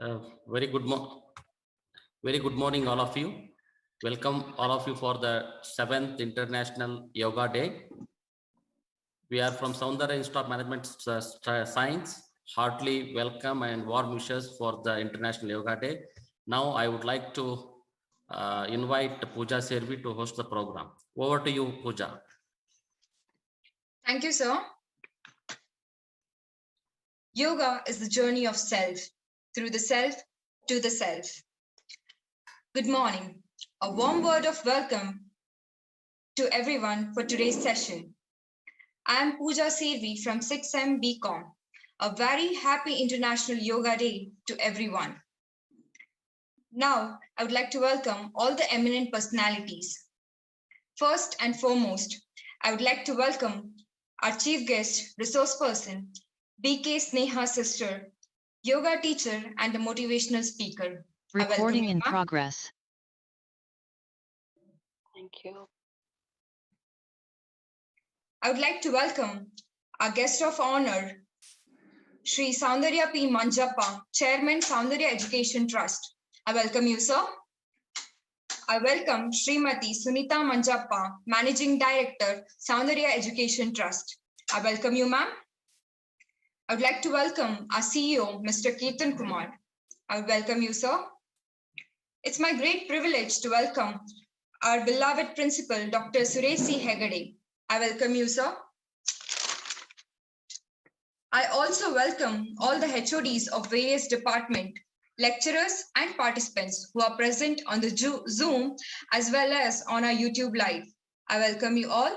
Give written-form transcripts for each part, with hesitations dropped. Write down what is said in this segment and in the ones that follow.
Uh, very good very good morning, all of you. Welcome all of you for the 7th International Yoga Day. We are from Soundarya Institute of Management Science. Heartily welcome and warm wishes for the International Yoga Day. Now I would like to invite Pooja Servi to host the program. Over to you, Pooja. Thank you, sir. Yoga is the journey of self, through the self to the self. Good morning. A warm word of welcome to everyone for today's session. I am Pooja Servi from 6M BCom. A very happy International Yoga Day to everyone. Now, I would like to welcome all the eminent personalities. First and foremost, I would like to welcome our chief guest, resource person, BK Sneha sister, yoga teacher, and a motivational speaker. Recording in progress. Thank you. I would like to welcome our guest of honor, Shri Soundarya P. Manjappa, Chairman, Soundarya Education Trust. I welcome you, sir. I welcome Srimati Sunita Manjappa, Managing Director, Soundarya Education Trust. I welcome you, ma'am. I would like to welcome our CEO, Mr. Ketan Kumar. I would welcome you, sir. It's my great privilege to welcome our beloved principal, Dr. Suresh C. Hegade. I welcome you, sir. I also welcome all the HODs of various departments, lecturers and participants who are present on the Zoom as well as on our YouTube Live. I welcome you all.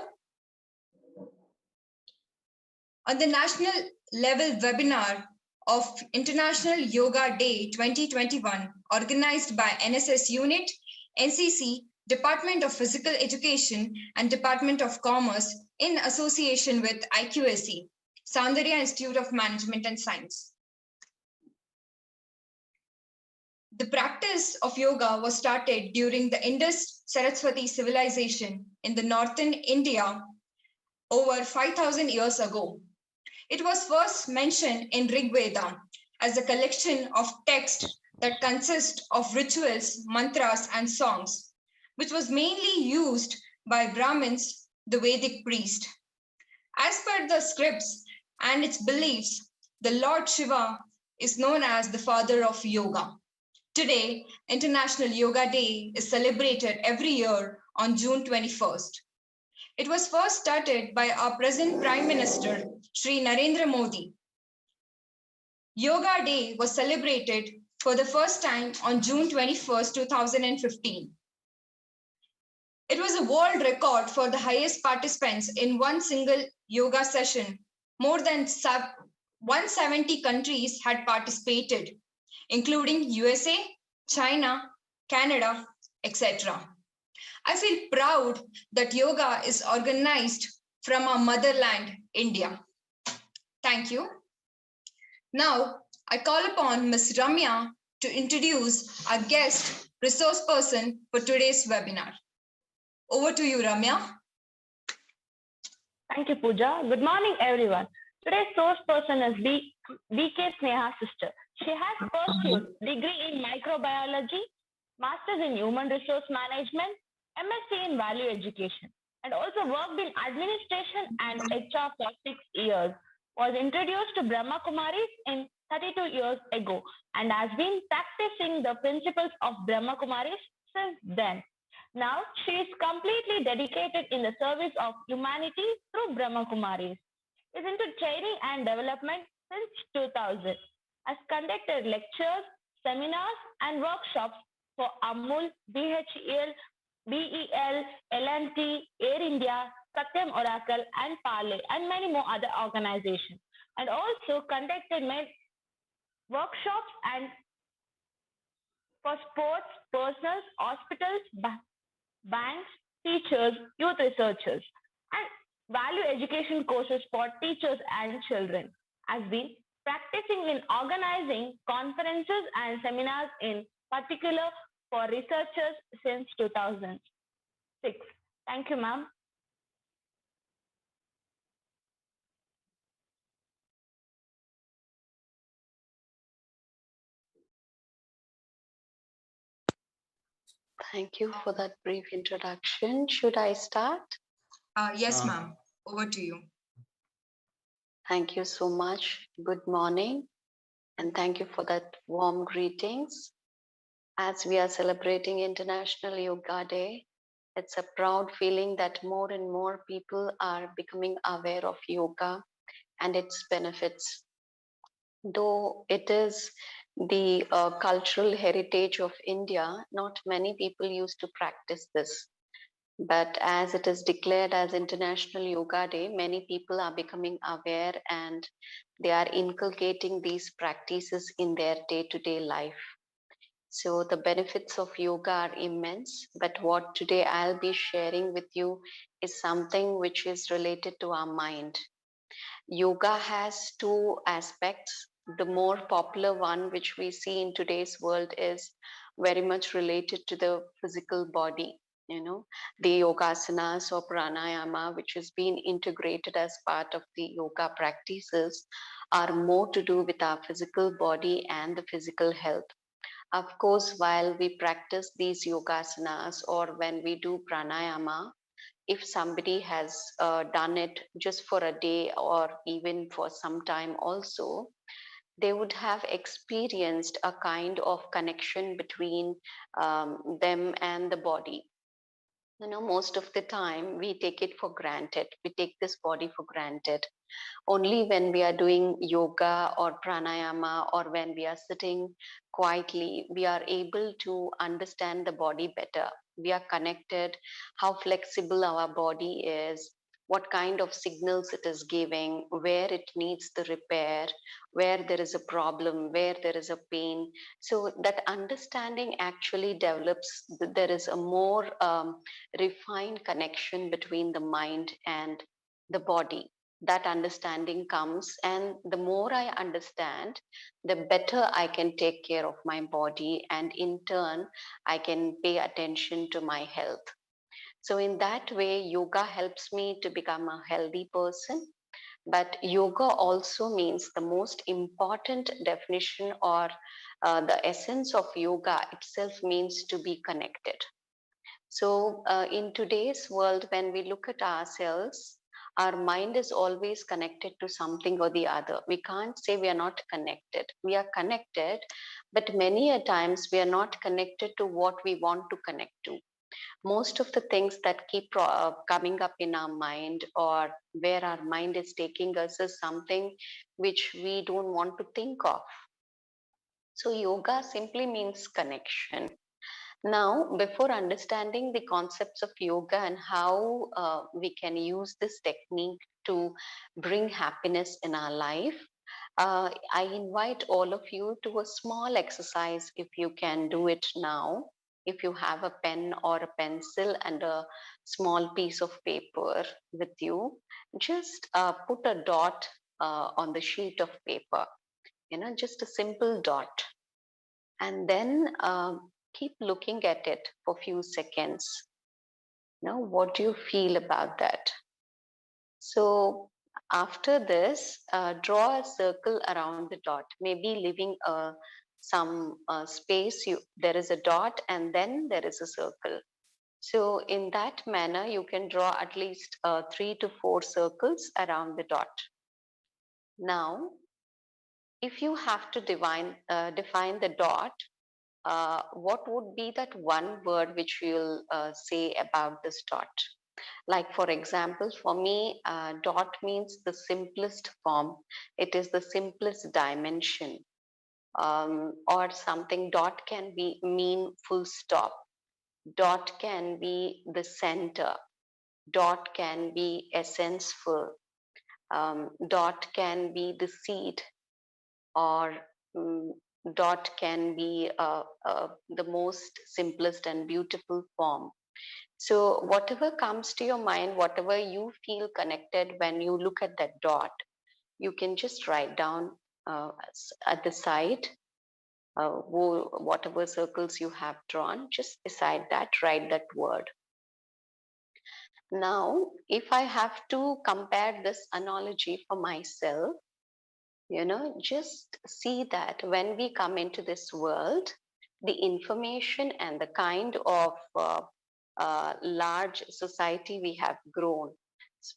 On the national level webinar of International Yoga Day 2021, organized by NSS Unit, NCC, Department of Physical Education, and Department of Commerce in association with IQAC, Soundarya Institute of Management and Science. The practice of yoga was started during the Indus Saraswati civilization in the northern India over 5,000 years ago. It was first mentioned in Rig Veda as a collection of texts that consist of rituals, mantras, and songs, which was mainly used by Brahmins, the Vedic priest. As per the scripts and its beliefs, the Lord Shiva is known as the father of yoga. Today, International Yoga Day is celebrated every year on June 21st. It was first started by our present Prime Minister, Shri Narendra Modi. Yoga Day was celebrated for the first time on June 21st, 2015. It was a world record for the highest participants in one single yoga session. More than 170 countries had participated, including USA, China, Canada, etc. I feel proud that yoga is organized from our motherland, India. Thank you. Now, I call upon Ms. Ramya to introduce our guest resource person for today's webinar. Over to you, Ramya. Thank you, Pooja. Good morning, everyone. Today's source person is BK Sneha sister. She has pursued degree in microbiology, master's in human resource management, MSc in value education, and also worked in administration and HR for 6 years. Was introduced to Brahma Kumaris in 32 years ago and has been practicing the principles of Brahma Kumaris since then. Now, she is completely dedicated in the service of humanity through Brahma Kumaris. Is into training and development since 2000. Has conducted lectures, seminars, and workshops for Amul, BHEL, BEL, L&T, Air India, Satyam Oracle, and Parle, and many more other organizations. And also conducted workshops and for sports, persons, hospitals, banks, teachers, youth researchers, and value education courses for teachers and children. Has been practicing in organizing conferences and seminars in particular for researchers since 2006. Thank you, ma'am. Thank you for that brief introduction. Should I start? Yes, Uh, ma'am. Over to you. Thank you so much. Good morning, and thank you for that warm greetings. As we are celebrating International Yoga Day, it's a proud feeling that more and more people are becoming aware of yoga and its benefits. Though it is the cultural heritage of India, not many people used to practice this. But as it is declared as International Yoga Day, many people are becoming aware and they are inculcating these practices in their day to day life. So, the benefits of yoga are immense. But what today I'll be sharing with you is something which is related to our mind. Yoga has two aspects. The more popular one, which we see in today's world, is very much related to the physical body. The yogasanas or pranayama, which has been integrated as part of the yoga practices, are more to do with our physical body and the physical health. Of course, while we practice these yogasanas or when we do pranayama, if somebody has done it just for a day or even for some time also, they would have experienced a kind of connection between them and the body. Most of the time we take it for granted. We take this body for granted. Only when we are doing yoga or pranayama or when we are sitting quietly, we are able to understand the body better. We are connected, how flexible our body is, what kind of signals it is giving, where it needs the repair, where there is a problem, where there is a pain. So that understanding actually develops. There is a more refined connection between the mind and the body. That understanding comes, and the more I understand, the better I can take care of my body, and in turn I can pay attention to my health. So in that way, yoga helps me to become a healthy person. But yoga also means, the most important definition or the essence of yoga itself means to be connected. So, in today's world, when we look at ourselves, our mind is always connected to something or the other. We can't say we are not connected. We are connected, but many a times we are not connected to what we want to connect to. Most of the things that keep coming up in our mind, or where our mind is taking us, is something which we don't want to think of. So, yoga simply means connection. Now, before understanding the concepts of yoga and how we can use this technique to bring happiness in our life, I invite all of you to a small exercise if you can do it now. If you have a pen or a pencil and a small piece of paper with you, just put a dot on the sheet of paper, just a simple dot, and then keep looking at it for a few seconds. Now, what do you feel about that? So after this, draw a circle around the dot, maybe leaving some space. There is a dot and then there is a circle. So in that manner, you can draw at least 3 to 4 circles around the dot. Now, if you have to define the dot, what would be that one word which you'll say about this dot? Like, for example, for me, dot means the simplest form. It is the simplest dimension. Or something, dot can be mean full stop. Dot can be the center. Dot can be essenseful. Dot can be the seed, or um, dot can be the most simplest and beautiful form. So, whatever comes to your mind, whatever you feel connected when you look at that dot, you can just write down at the side, whatever circles you have drawn, just beside that, write that word. Now, if I have to compare this analogy for myself, just see that when we come into this world, the information and the kind of large society we have grown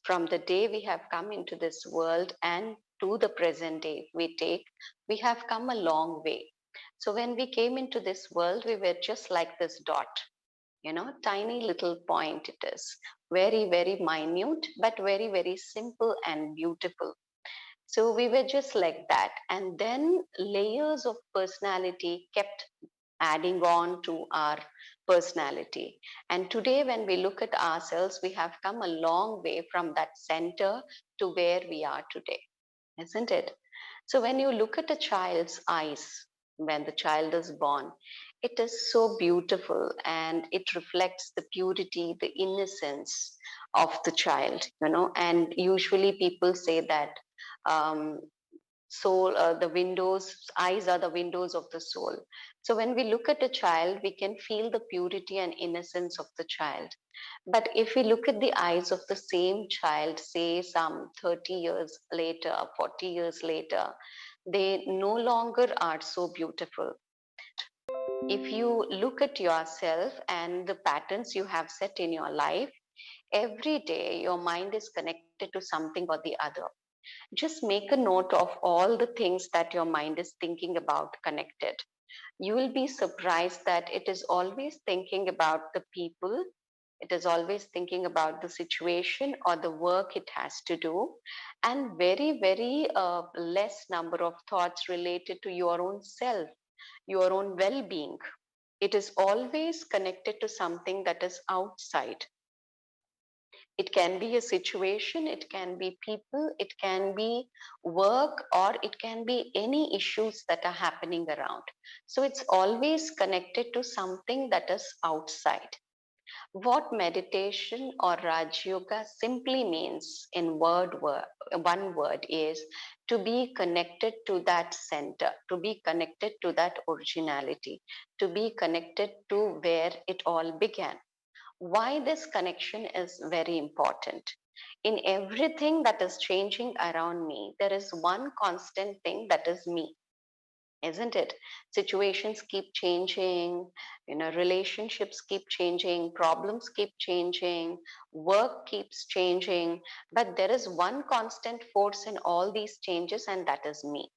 from the day we have come into this world and to the present day we have come a long way. So when we came into this world, we were just like this dot, tiny little point. It is very, very minute, but very, very simple and beautiful. So we were just like that. And then layers of personality kept adding on to our personality. And today, when we look at ourselves, we have come a long way from that center to where we are today, isn't it? So when you look at a child's eyes, when the child is born, it is so beautiful and it reflects the purity, the innocence of the child, and usually people say that um, soul, the windows, eyes are the windows of the soul. So when we look at a child, we can feel the purity and innocence of the child. But if we look at the eyes of the same child, say some 30 years later, 40 years later, they no longer are so beautiful. If you look at yourself and the patterns you have set in your life, every day your mind is connected to something or the other. Just make a note of all the things that your mind is thinking about connected. You will be surprised that it is always thinking about the people, it is always thinking about the situation or the work it has to do, and very, very less number of thoughts related to your own self, your own well being. It is always connected to something that is outside. It can be a situation, it can be people, it can be work, or it can be any issues that are happening around. So it's always connected to something that is outside. What meditation or Raj Yoga simply means in one word is to be connected to that center, to be connected to that originality, to be connected to where it all began. Why this connection is very important. In everything that is changing around me, there is one constant thing, that is me, isn't it? Situations keep changing, relationships keep changing, problems keep changing, work keeps changing, but there is one constant force in all these changes, and that is me,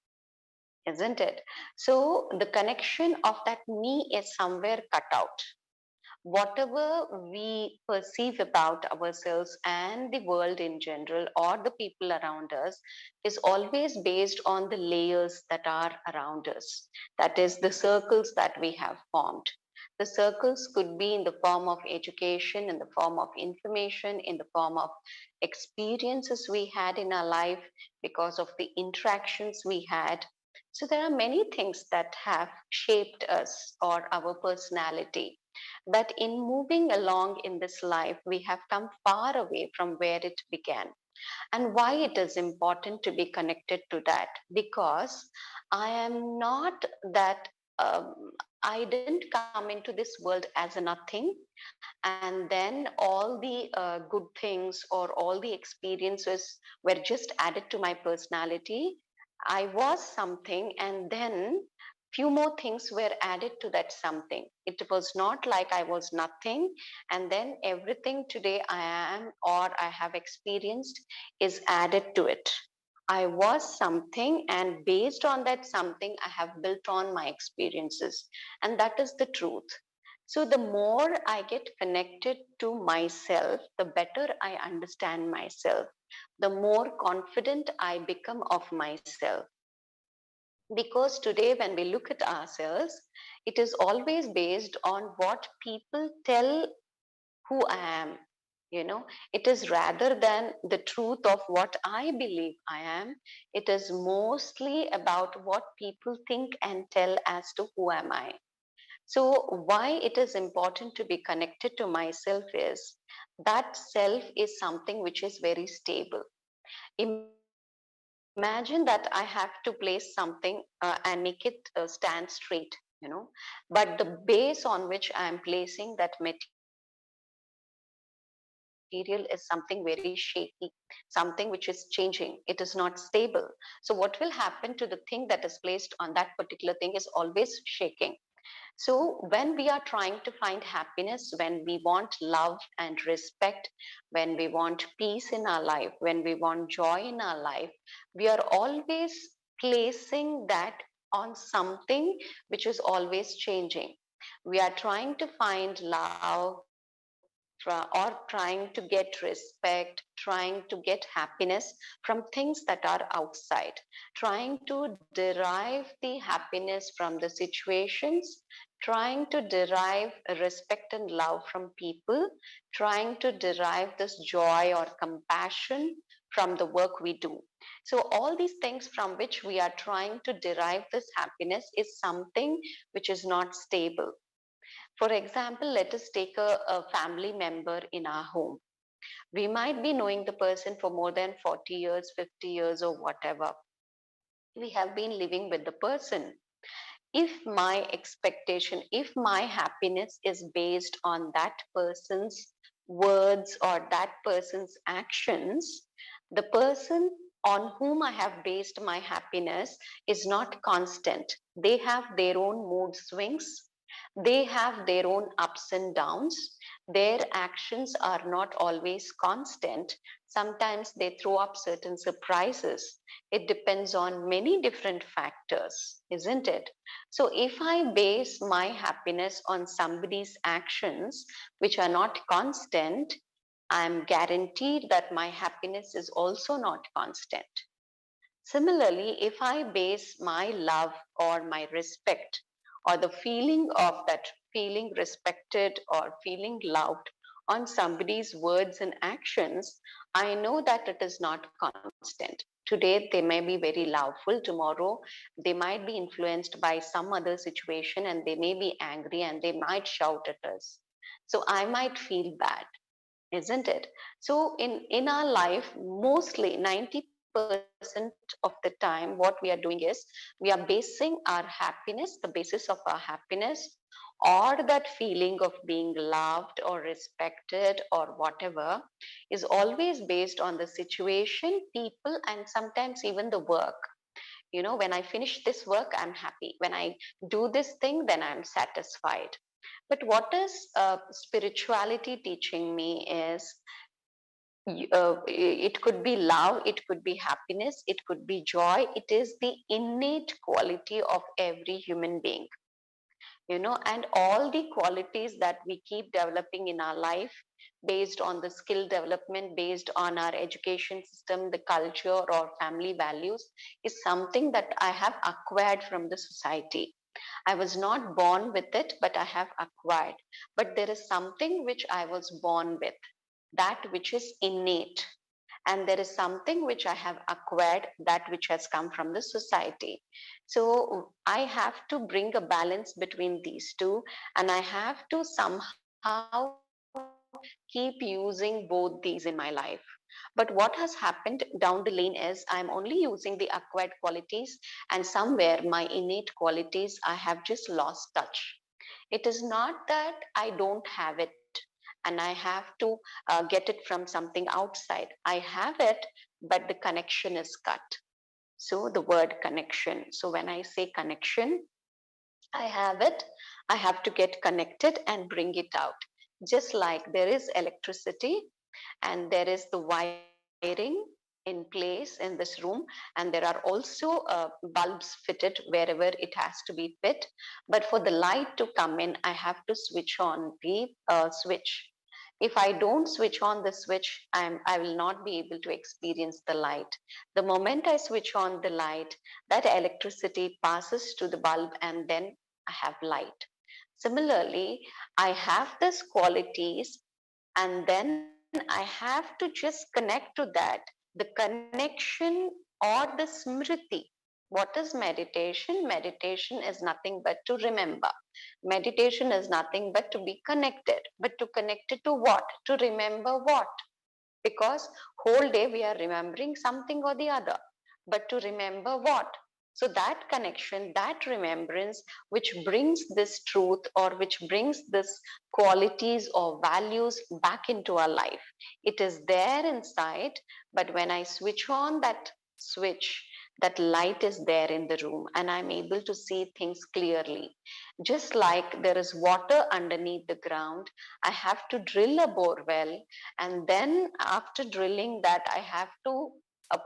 isn't it? So the connection of that me is somewhere cut out. Whatever we perceive about ourselves and the world in general or the people around us is always based on the layers that are around us. That is the circles that we have formed. The circles could be in the form of education, in the form of information, in the form of experiences we had in our life because of the interactions we had. So there are many things that have shaped us or our personality. But in moving along in this life, we have come far away from where it began. And why it is important to be connected to that? Because I am not that, I didn't come into this world as a nothing, and then all the good things or all the experiences were just added to my personality. I was something, and then few more things were added to that something. It was not like I was nothing and then everything today I am or I have experienced is added to it. I was something, and based on that something, I have built on my experiences. And that is the truth. So, the more I get connected to myself, the better I understand myself, the more confident I become of myself. Because today, when we look at ourselves, it is always based on what people tell who I am. It is rather than the truth of what I believe I am, it is mostly about what people think and tell as to who am I. So, why it is important to be connected to myself is that self is something which is very stable. Imagine that I have to place something and make it stand straight, but the base on which I am placing that material is something very shaky, something which is changing. It is not stable. So, what will happen to the thing that is placed on that particular thing is always shaking. So when we are trying to find happiness, when we want love and respect, when we want peace in our life, when we want joy in our life, we are always placing that on something which is always changing. We are trying to find love or trying to get respect, trying to get happiness from things that are outside, trying to derive the happiness from the situations, trying to derive respect and love from people, trying to derive this joy or compassion from the work we do. So, all these things from which we are trying to derive this happiness is something which is not stable. For example, let us take a family member in our home. We might be knowing the person for more than 40 years, 50 years, or whatever. We have been living with the person. If my expectation, if my happiness is based on that person's words or that person's actions, the person on whom I have based my happiness is not constant. They have their own mood swings, they have their own ups and downs. Their actions are not always constant. Sometimes they throw up certain surprises. It depends on many different factors, isn't it? So, if I base my happiness on somebody's actions, which are not constant, I'm guaranteed that my happiness is also not constant. Similarly, if I base my love or my respect or the feeling of that feeling respected or feeling loved on somebody's words and actions, I know that it is not constant. Today, they may be very loveful. Tomorrow, they might be influenced by some other situation and they may be angry and they might shout at us. So I might feel bad, isn't it? So in our life, mostly 90% of the time, what we are doing is we are basing our happiness, the basis of our happiness, or that feeling of being loved or respected or whatever, is always based on the situation, people, and sometimes even the work. You know, when I finish this work, I'm happy. When I do this thing, then I'm satisfied. But what is spirituality teaching me is it could be love, it could be happiness, it could be joy. It is the innate quality of every human being, you know, and all the qualities that we keep developing in our life based on the skill development, based on our education system, the culture, or family values, is something that I have acquired from the society. I was not born with it, but I have acquired. But there is something which I was born with, that which is innate. And there is something which I have acquired, that which has come from the society. So I have to bring a balance between these two, and I have to somehow keep using both these in my life. But what has happened down the lane is I'm only using the acquired qualities, and somewhere my innate qualities I have just lost touch. It is not that I don't have it and I have to get it from something outside. I have it, but the connection is cut. So the word connection. So when I say connection, I have it, I have to get connected and bring it out. Just like there is electricity and there is the wiring in place in this room, and there are also bulbs fitted wherever it has to be fit. But for the light to come in, I have to switch on the switch. If I don't switch on the switch, I will not be able to experience the light. The moment I switch on the light, that electricity passes to the bulb and then I have light. Similarly, I have these qualities, and then I have to just connect to that, the connection or the smriti. What is meditation? Meditation is nothing but to remember. Meditation is nothing but to be connected. But to connect it to what? To remember what? Because whole day we are remembering something or the other. But to remember what? So that connection, that remembrance, which brings this truth or which brings this qualities or values back into our life, it is there inside. But when I switch on that switch, That light is there in the room and I'm able to see things clearly. Just like there is water underneath the ground, I have to drill a bore well, and then after drilling that, I have to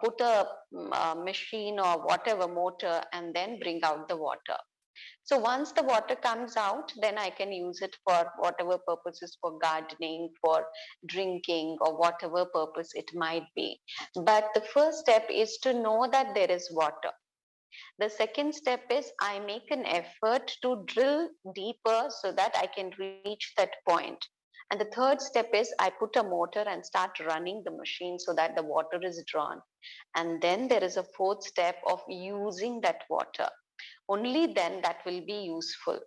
put a machine or whatever motor and then bring out the water. So once the water comes out, then I can use it for whatever purposes, for gardening, for drinking, or whatever purpose it might be. But the first step is to know that there is water. The second step is I make an effort to drill deeper so that I can reach that point. And the third step is I put a motor and start running the machine so that the water is drawn. And then there is a fourth step of using that water. Only then that will be useful.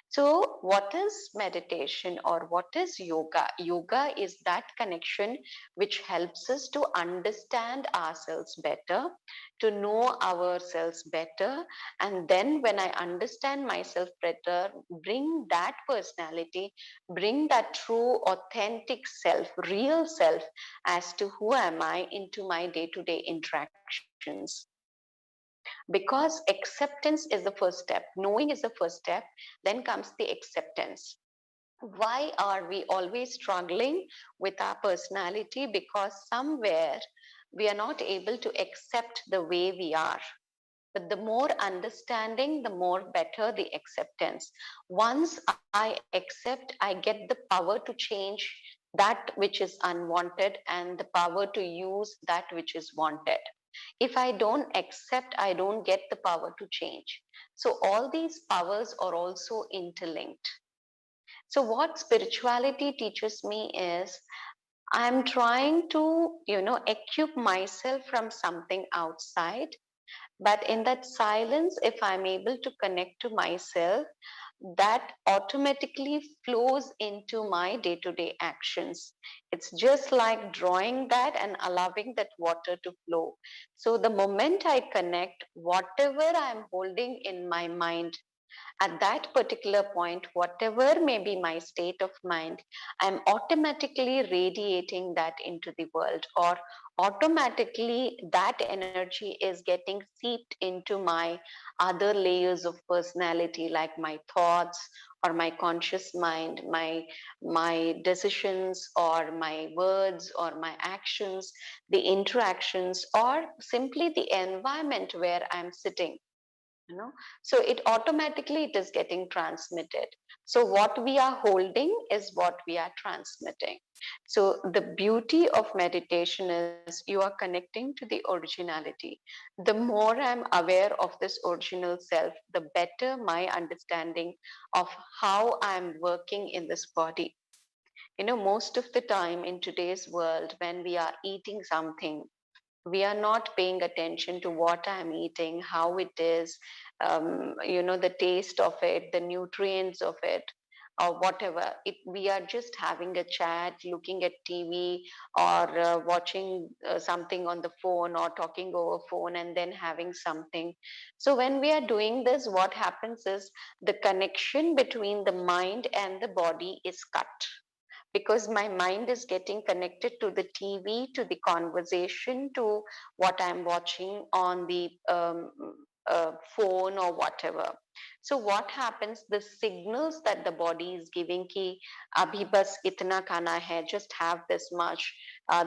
So, what is meditation or what is yoga? Yoga is that connection which helps us to understand ourselves better, to know ourselves better. And then, when I understand myself better, bring that personality, bring that true, authentic self, real self, as to who am I into my day to day interactions. Because acceptance is the first step, knowing is the first step, then comes the acceptance. Why are we always struggling with our personality? Because somewhere we are not able to accept the way we are. But the more understanding, the more better the acceptance. Once I accept, I get the power to change that which is unwanted and the power to use that which is wanted. If I don't accept, I don't get the power to change. So all these powers are also interlinked. So what spirituality teaches me is I'm trying to, equip myself from something outside. But in that silence, if I'm able to connect to myself, that automatically flows into my day to day actions. It's just like drawing that and allowing that water to flow. So the moment I connect, whatever I'm holding in my mind, at that particular point, whatever may be my state of mind, I'm automatically radiating that into the world, or automatically that energy is getting seeped into my other layers of personality, like my thoughts or my conscious mind, my decisions or my words or my actions, the interactions, or simply the environment where I'm sitting. So it automatically it is getting transmitted. So what we are holding is what we are transmitting. So the beauty of meditation is you are connecting to the originality. The more I'm aware of this original self, the better my understanding of how I'm working in this body. Most of the time in today's world, when we are eating something, we are not paying attention to what I'm eating, how it is, the taste of it, the nutrients of it, or whatever. We are just having a chat, looking at TV, or watching something on the phone, or talking over phone, and then having something. So when we are doing this, what happens is the connection between the mind and the body is cut, because my mind is getting connected to the TV, to the conversation, to what I'm watching on the phone or whatever. So what happens? The signals that the body is giving, ki abhi bas itna khana hai, just have this much,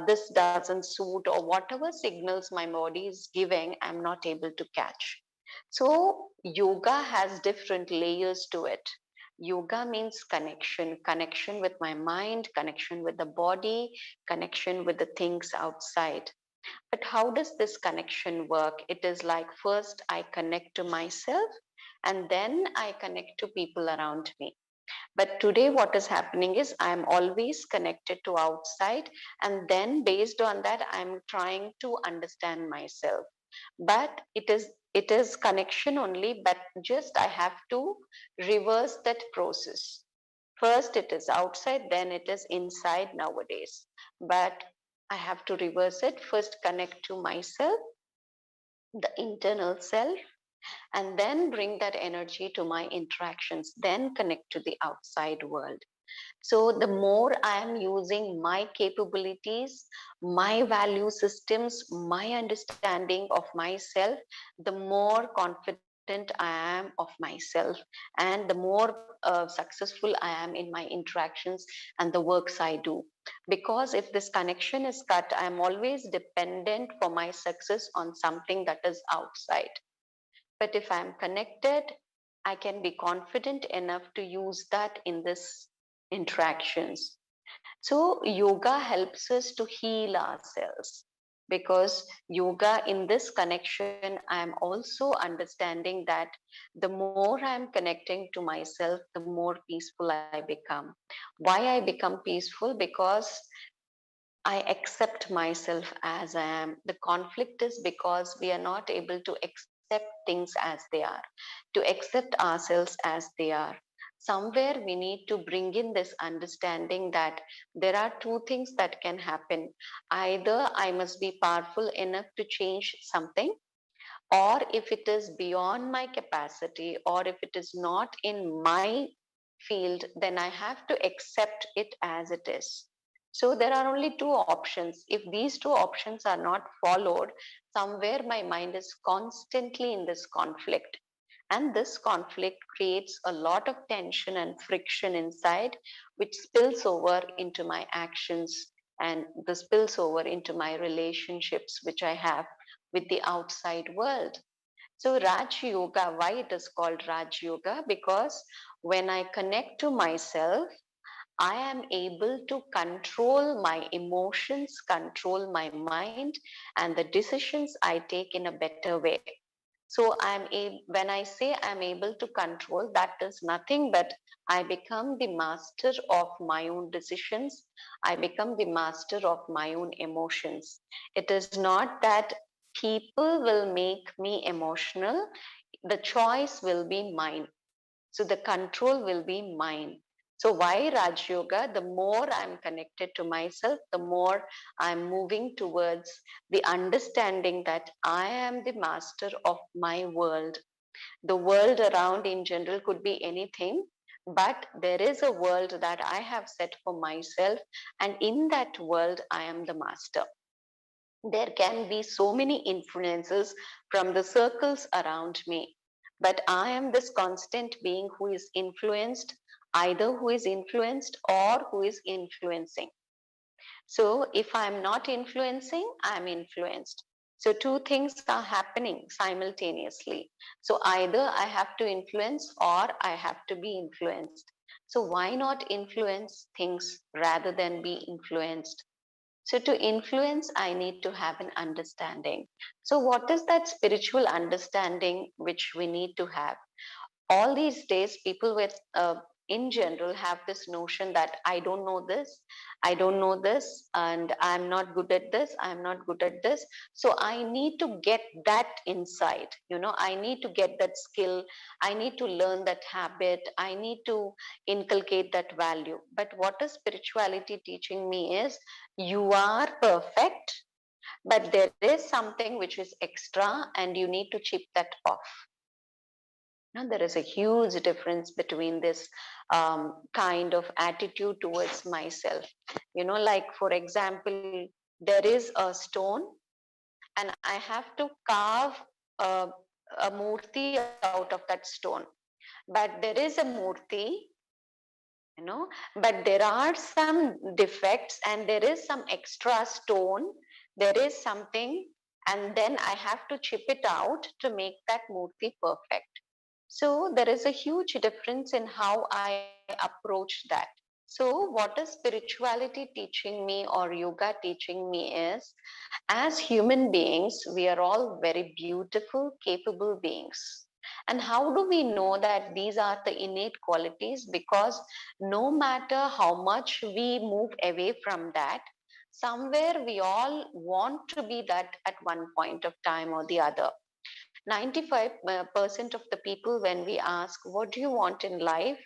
this doesn't suit, or whatever signals my body is giving, I'm not able to catch. So yoga has different layers to it. Yoga means connection, connection with my mind, connection with the body, connection with the things outside. But how does this connection work? It is like first I connect to myself and then I connect to people around me. But today, what is happening is I'm always connected to outside, and then based on that, I'm trying to understand myself. But it is connection only, but just I have to reverse that process. First it is outside, then it is inside nowadays. But I have to reverse it. First connect to myself, the internal self, and then bring that energy to my interactions, then connect to the outside world. So the more I am using my capabilities, my value systems, my understanding of myself, the more confident I am of myself, and the more successful I am in my interactions and the works I do. Because if this connection is cut, I am always dependent for my success on something that is outside. But if I'm connected, I can be confident enough to use that in this interactions. So yoga helps us to heal ourselves, because yoga in this connection, I am also understanding that the more I am connecting to myself, the more peaceful I become. Why I become peaceful? Because I accept myself as I am. The conflict is because we are not able to accept things as they are, to accept ourselves as they are. Somewhere we need to bring in this understanding that there are two things that can happen. Either I must be powerful enough to change something, or if it is beyond my capacity, or if it is not in my field, then I have to accept it as it is. So there are only two options. If these two options are not followed, somewhere my mind is constantly in this conflict. And this conflict creates a lot of tension and friction inside, which spills over into my actions, and this spills over into my relationships, which I have with the outside world. So Raj Yoga, why it is called Raj Yoga? Because when I connect to myself, I am able to control my emotions, control my mind, and the decisions I take in a better way. So when I say I'm able to control, that is nothing but I become the master of my own decisions. I become the master of my own emotions. It is not that people will make me emotional. The choice will be mine. So the control will be mine. So why Raj Yoga? The more I'm connected to myself, the more I'm moving towards the understanding that I am the master of my world. The world around in general could be anything, but there is a world that I have set for myself, and in that world, I am the master. There can be so many influences from the circles around me, but I am this constant being who is influenced, either who is influenced or who is influencing. So if I'm not influencing, I'm influenced. So two things are happening simultaneously. So either I have to influence or I have to be influenced. So why not influence things rather than be influenced? So to influence, I need to have an understanding. So what is that spiritual understanding which we need to have? All these days, people with in general have this notion that I don't know this, and I'm not good at this, I'm not good at this. So I need to get that insight. I need to get that skill, I need to learn that habit, I need to inculcate that value. But what is spirituality teaching me is you are perfect, but there is something which is extra and you need to chip that off. Now, there is a huge difference between this kind of attitude towards myself. Like for example, there is a stone and I have to carve a, a murti out of that stone. But there is a murti, but there are some defects and there is some extra stone. There is something, and then I have to chip it out to make that murti perfect. So there is a huge difference in how I approach that. So what is spirituality teaching me or yoga teaching me is, as human beings, we are all very beautiful, capable beings. And how do we know that these are the innate qualities? Because no matter how much we move away from that, somewhere we all want to be that at one point of time or the other. 95% of the people, when we ask, what do you want in life?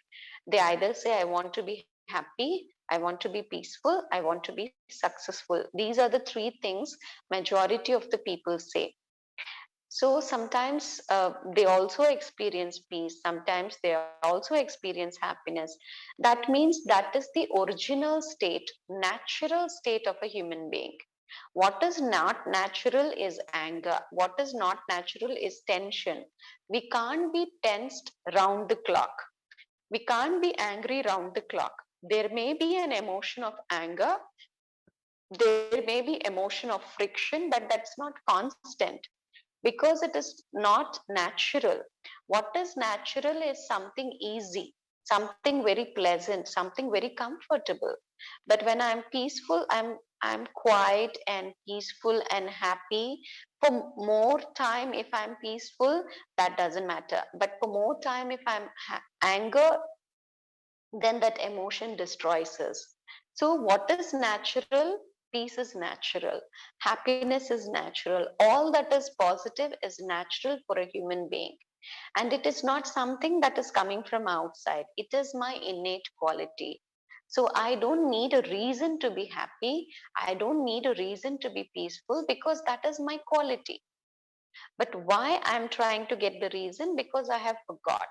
They either say, I want to be happy, I want to be peaceful, I want to be successful. These are the three things majority of the people say. So sometimes they also experience peace, sometimes they also experience happiness. That means that is the original state, natural state of a human being. What is not natural is anger. What is not natural is tension. We can't be tensed round the clock. We can't be angry round the clock. There may be an emotion of anger, there may be emotion of friction, but that's not constant because it is not natural. What is natural is something easy, something very pleasant, something very comfortable. But when I'm peaceful, I'm quiet and peaceful and happy. For more time, if I'm peaceful, that doesn't matter. But for more time, if I'm anger, then that emotion destroys us. So, what is natural? Peace is natural. Happiness is natural. All that is positive is natural for a human being. And it is not something that is coming from outside, it is my innate quality. So, I don't need a reason to be happy. I don't need a reason to be peaceful because that is my quality. But why I'm trying to get the reason? Because I have forgot.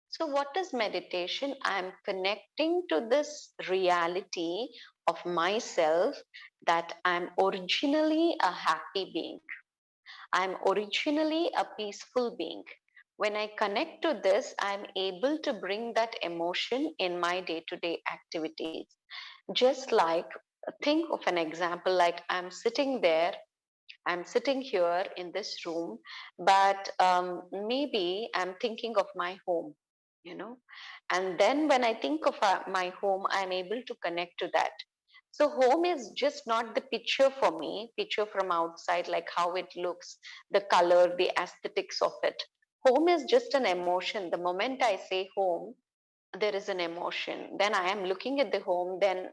So, what is meditation? I'm connecting to this reality of myself that I'm originally a happy being. I'm originally a peaceful being. When I connect to this, I'm able to bring that emotion in my day to day activities. Just like, think of an example like I'm sitting there, I'm sitting here in this room, but maybe I'm thinking of my home, you know. And then when I think of my home, I'm able to connect to that. So, home is just not the picture for me, picture from outside, like how it looks, the color, the aesthetics of it. Home is just an emotion. The moment I say home, there is an emotion. Then I am looking at the home, then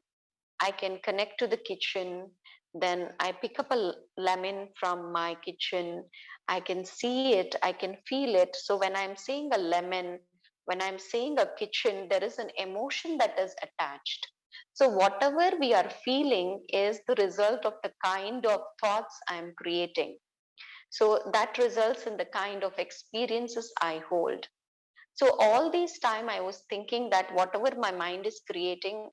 I can connect to the kitchen. Then I pick up a lemon from my kitchen. I can see it, I can feel it. So when I'm saying a lemon, when I'm saying a kitchen, there is an emotion that is attached. So whatever we are feeling is the result of the kind of thoughts I'm creating. So that results in the kind of experiences I hold. So all this time I was thinking that whatever my mind is creating,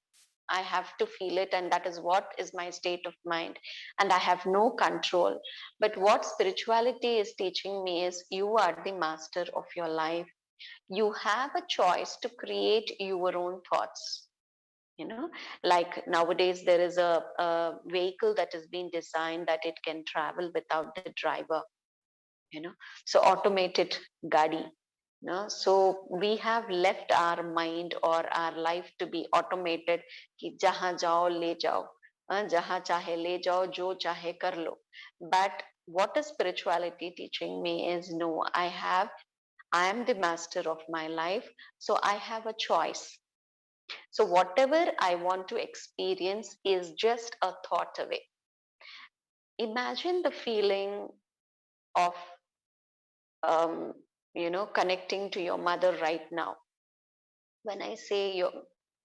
I have to feel it, and that is what is my state of mind, and I have no control. But what spirituality is teaching me is you are the master of your life. You have a choice to create your own thoughts. You know, like nowadays there is a vehicle that has been designed that it can travel without the driver, you know, so automated gadi. No? So we have left our mind or our life to be automated. कि जहाँ जाओ ले जाओ, जहाँ चाहे ले जाओ, जो चाहे कर लो. But what is spirituality teaching me is no, I am the master of my life, so I have a choice. So whatever I want to experience is just a thought away. Imagine the feeling of um, connecting to your mother right now. When I say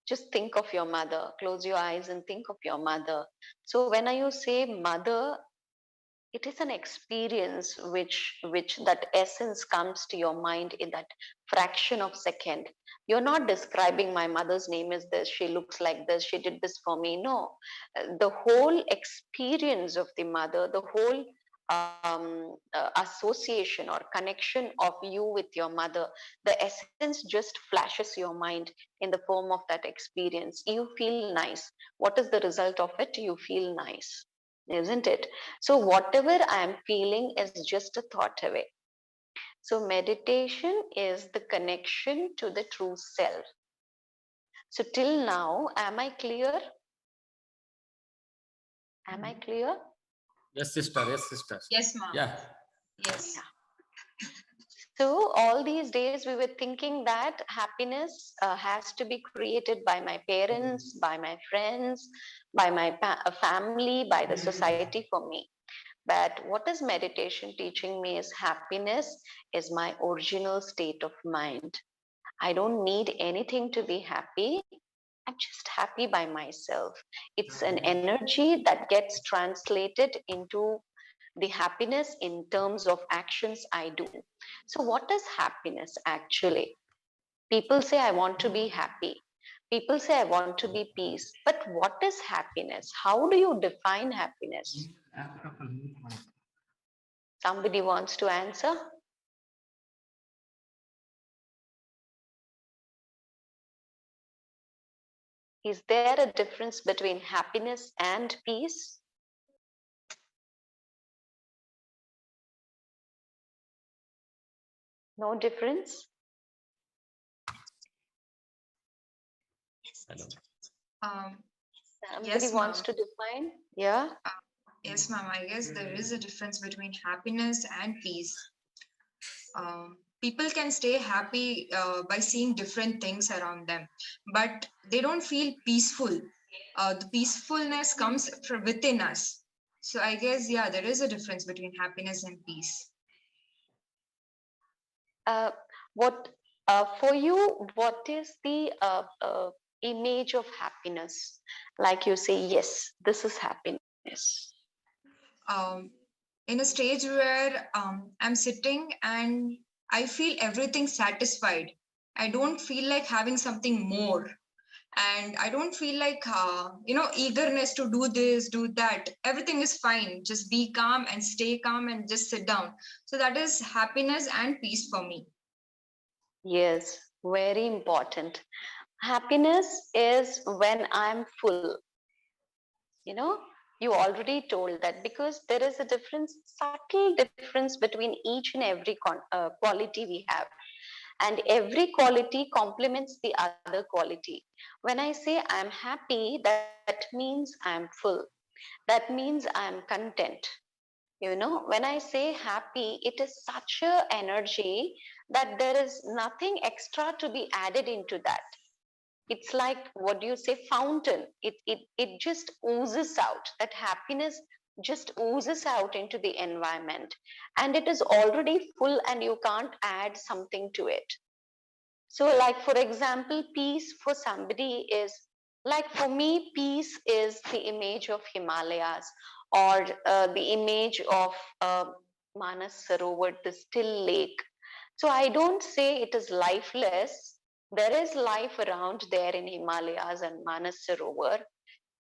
just think of your mother, close your eyes and think of your mother. So when you say mother, it is an experience which that essence comes to your mind in that fraction of second. You're not describing my mother's name is this, she looks like this, she did this for me. No. The whole experience of the mother, the whole association or connection of you with your mother, the essence just flashes your mind in the form of that experience. You feel nice. What is the result of it? You feel nice, isn't it? So whatever I am feeling is just a thought away. So meditation is the connection to the true self. So till now, am I clear? Am I clear? Yes, sister. Yes, sister. Yes, ma'am. Yeah. Yes. So all these days we were thinking that happiness has to be created by my parents, by my friends, by my family, by the society for me. But what is meditation teaching me is happiness is my original state of mind. I don't need anything to be happy. I'm just happy by myself. It's an energy that gets translated into The happiness in terms of actions I do. So what is happiness actually? People say, I want to be happy. People say, I want to be peace. But what is happiness? How do you define happiness? Somebody wants to answer? Is there a difference between happiness and peace? No difference? Hello. Somebody Yes, wants ma'am. to define? Yeah. Yes, ma'am. I guess there is a difference between happiness and peace. People can stay happy by seeing different things around them, but they don't feel peaceful. The peacefulness comes from within us. So I guess, yeah, there is a difference between happiness and peace. What for you? What is the image of happiness? Like you say, yes, this is happiness. Um, in a stage where I'm sitting and I feel everything satisfied. I don't feel like having something more. And I don't feel like, eagerness to do this, do that. Everything is fine. Just be calm and stay calm and just sit down. So that is happiness and peace for me. Yes, very important. Happiness is when I'm full. You know, you already told that because there is a difference, subtle difference between each and every quality we have. And every quality complements the other quality. When I say I'm happy, that means I'm full. That means I'm content. When I say happy, it is such a energy that there is nothing extra to be added into that. It's like, what do you say, fountain. It just oozes out. That happiness just oozes out into the environment, and it is already full and you can't add something to it. So, like, for example, peace for somebody is, like, for me, peace is the image of Himalayas, or the image of Manas Sarovar, the still lake. So I don't say it is lifeless. There is life around there in Himalayas and Manas Sarovar,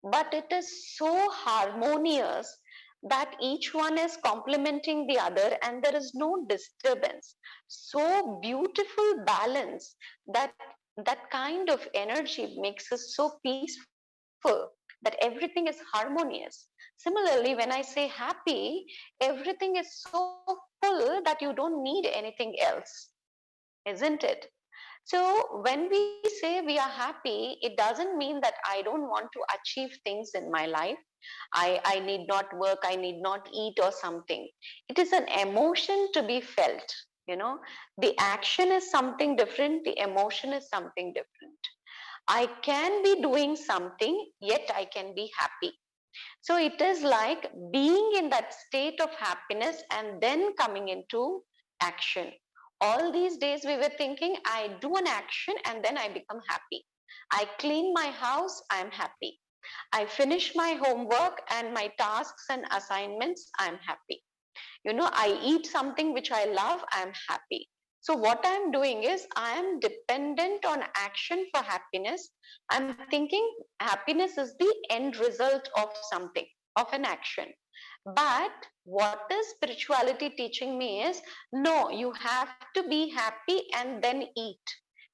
but it is so harmonious that each one is complementing the other and there is no disturbance. So beautiful balance, that that kind of energy makes us so peaceful, that everything is harmonious. Similarly, when I say happy, everything is so full that you don't need anything else, isn't it? So when we say we are happy, it doesn't mean that I don't want to achieve things in my life. I need not work, I need not eat or something. It is an emotion to be felt. The action is something different, the emotion is something different. I can be doing something, yet I can be happy. So it is like being in that state of happiness and then coming into action. All these days we were thinking, I do an action and then I become happy. I clean my house, I'm happy. I finish my homework and my tasks and assignments, I'm happy. I eat something which I love, I'm happy. So what I'm doing is I am dependent on action for happiness. I'm thinking happiness is the end result of something, of an action. But what is spirituality teaching me is, no, you have to be happy and then eat.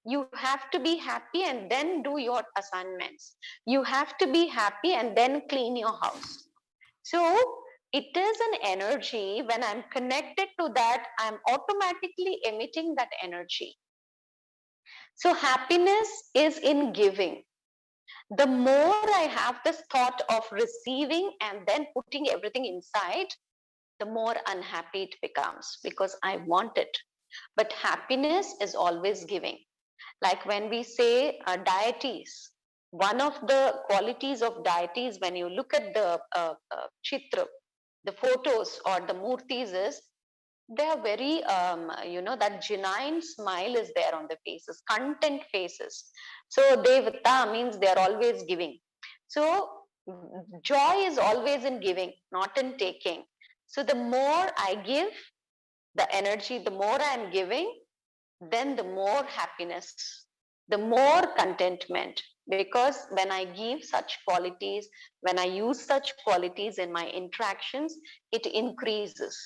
You have to be happy and then do your assignments. You have to be happy and then clean your house. So it is an energy. When I'm connected to that, I'm automatically emitting that energy. So happiness is in giving. The more I have this thought of receiving and then putting everything inside, the more unhappy it becomes because I want it. But happiness is always giving. Like when we say deities, one of the qualities of deities, when you look at the chitra, the photos or the murtis, is they are very that genuine smile is there on the faces, content faces. So devata means they are always giving. So joy is always in giving, not in taking. So the more I give, the energy, the more I am giving, then the more happiness, the more contentment. Because when I give such qualities, when I use such qualities in my interactions, it increases.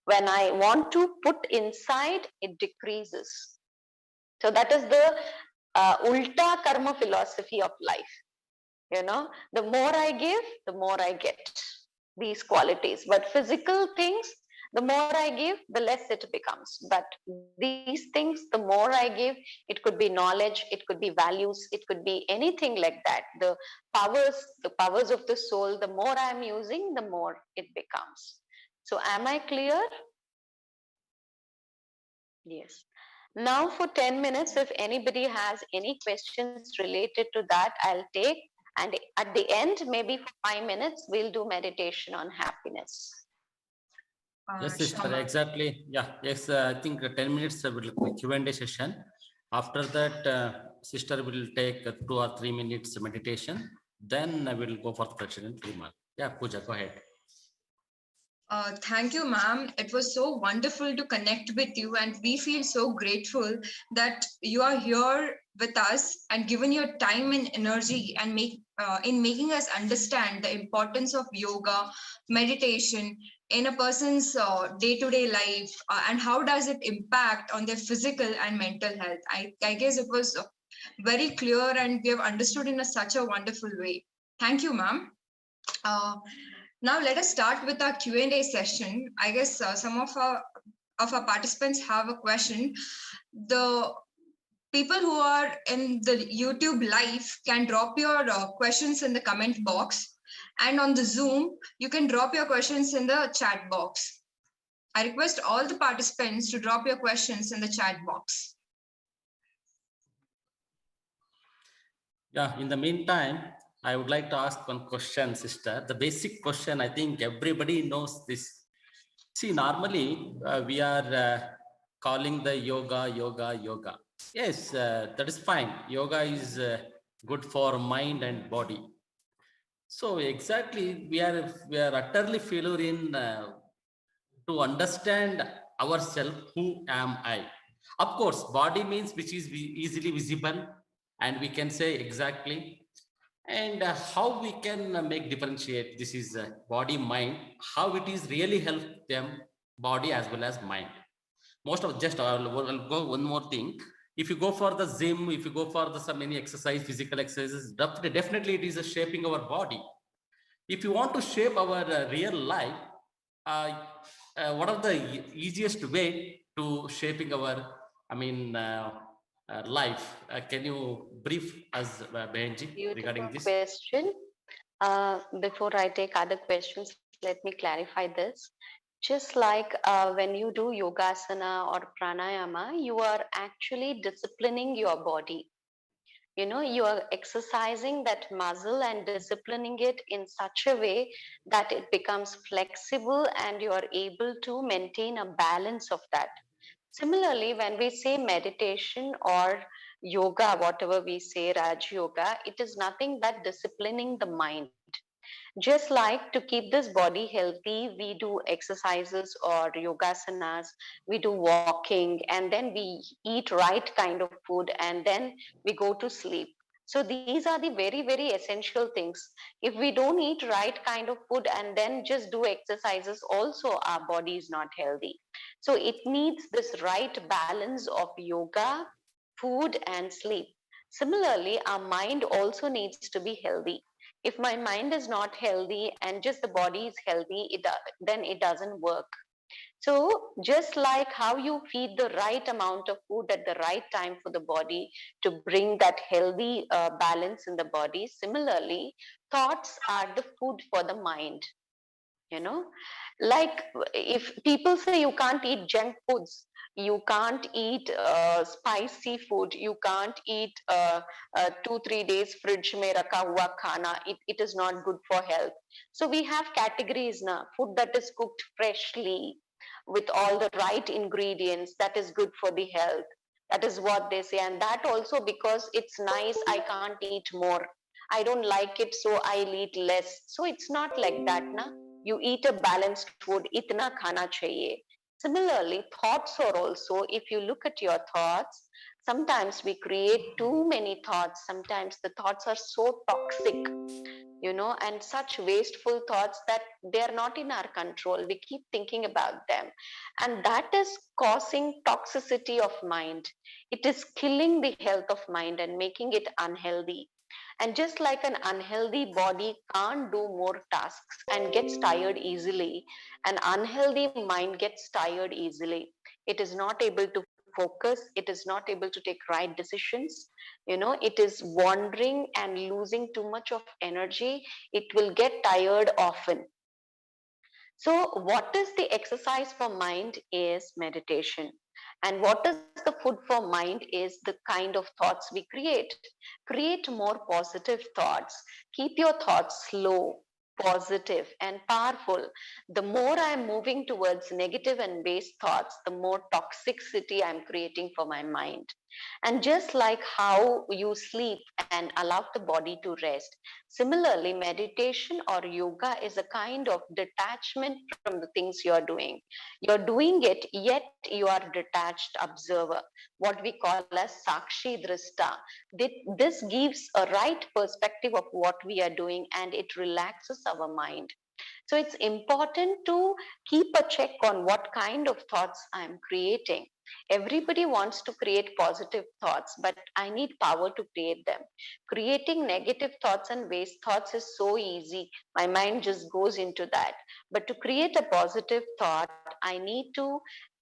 When I want to put inside, it decreases. So that is the ulta karma philosophy of life. You know, the more I give, the more I get these qualities. But physical things, the more I give, the less it becomes. But these things, the more I give, it could be knowledge, it could be values, it could be anything like that. The powers of the soul, the more I'm using, the more it becomes. So am I clear? Yes. Now for 10 minutes, if anybody has any questions related to that, I'll take. And at the end, maybe for 5 minutes, we'll do meditation on happiness. Yes, Sure, sister, ma'am. exactly. Yeah, yes, I think 10 minutes will be Q&A session. After that, sister will take 2 or 3 minutes meditation. Then I will go for the question and remark. Yeah, Pooja, go ahead. Thank you, ma'am. It was so wonderful to connect with you, and we feel so grateful that you are here with us and given your time and energy and making us understand the importance of yoga, meditation in a person's day-to-day life, and how does it impact on their physical and mental health. I guess it was very clear, and we have understood in such a wonderful way. Thank you, ma'am. Now let us start with our Q&A session. I guess some of our participants have a question. The people who are in the YouTube live can drop your questions in the comment box, and on the Zoom you can drop your questions in the chat box. I request all the participants to drop your questions in the chat box. Yeah, in the meantime, I would like to ask one question, sister. The basic question, I think everybody knows this. See, normally we are calling the yoga. Yes, that is fine. Yoga is good for mind and body. So exactly, we are utterly failure in to understand ourselves. Who am I? Of course, body means which is easily visible, and we can say exactly. And how we can make differentiate this is body mind, how it is really help them body as well as mind. Most of just I'll go one more thing. If you go for the gym, if you go for the some any exercise, physical exercises, definitely it is a shaping our body. If you want to shape our real life, uh, what are the easiest way to shaping our, I mean, life? Can you brief us, Benji, regarding Beautiful this? question. Before I take other questions, let me clarify this. Just like when you do yogasana or pranayama, you are actually disciplining your body. You know, you are exercising that muscle and disciplining it in such a way that it becomes flexible and you are able to maintain a balance of that. Similarly, when we say meditation or yoga, whatever we say, Raj Yoga, it is nothing but disciplining the mind. Just like to keep this body healthy, we do exercises or yogasanas, we do walking, and then we eat right kind of food, and then we go to sleep. So these are the very, very essential things. If we don't eat right kind of food and then just do exercises, also our body is not healthy. So it needs this right balance of yoga, food, and sleep. Similarly, our mind also needs to be healthy. If my mind is not healthy and just the body is healthy, then it doesn't work. So just like how you feed the right amount of food at the right time for the body to bring that healthy balance in the body, similarly, thoughts are the food for the mind. You know, like if people say you can't eat junk foods, you can't eat spicy food, you can't eat 2-3 days fridge mein rakha hua khana, it is not good for health. So we have categories now: food that is cooked freshly with all the right ingredients, that is good for the health. That is what they say. And that also, because it's nice, I can't eat more, I don't like it, so I'll eat less. So it's not like that, na. You eat a balanced food, itna khana chahiye. Similarly, thoughts are also, if you look at your thoughts, sometimes we create too many thoughts. Sometimes the thoughts are so toxic, and such wasteful thoughts that they are not in our control. We keep thinking about them. And that is causing toxicity of mind. It is killing the health of mind and making it unhealthy. And just like an unhealthy body can't do more tasks and gets tired easily, an unhealthy mind gets tired easily. It is not able to focus, it is not able to take right decisions. It is wandering and losing too much of energy. It will get tired often. So, what is the exercise for mind is meditation. And what is the food for mind is the kind of thoughts we create. Create more positive thoughts. Keep your thoughts slow, positive, and powerful. The more I'm moving towards negative and base thoughts, the more toxicity I'm creating for my mind. And just like how you sleep and allow the body to rest, similarly, meditation or yoga is a kind of detachment from the things you are doing. You're doing it, yet you are detached observer, what we call as Sakshi Drishta. This gives a right perspective of what we are doing and it relaxes our mind. So it's important to keep a check on what kind of thoughts I'm creating. Everybody wants to create positive thoughts, but I need power to create them. Creating negative thoughts and waste thoughts is so easy. My mind just goes into that. But to create a positive thought, I need to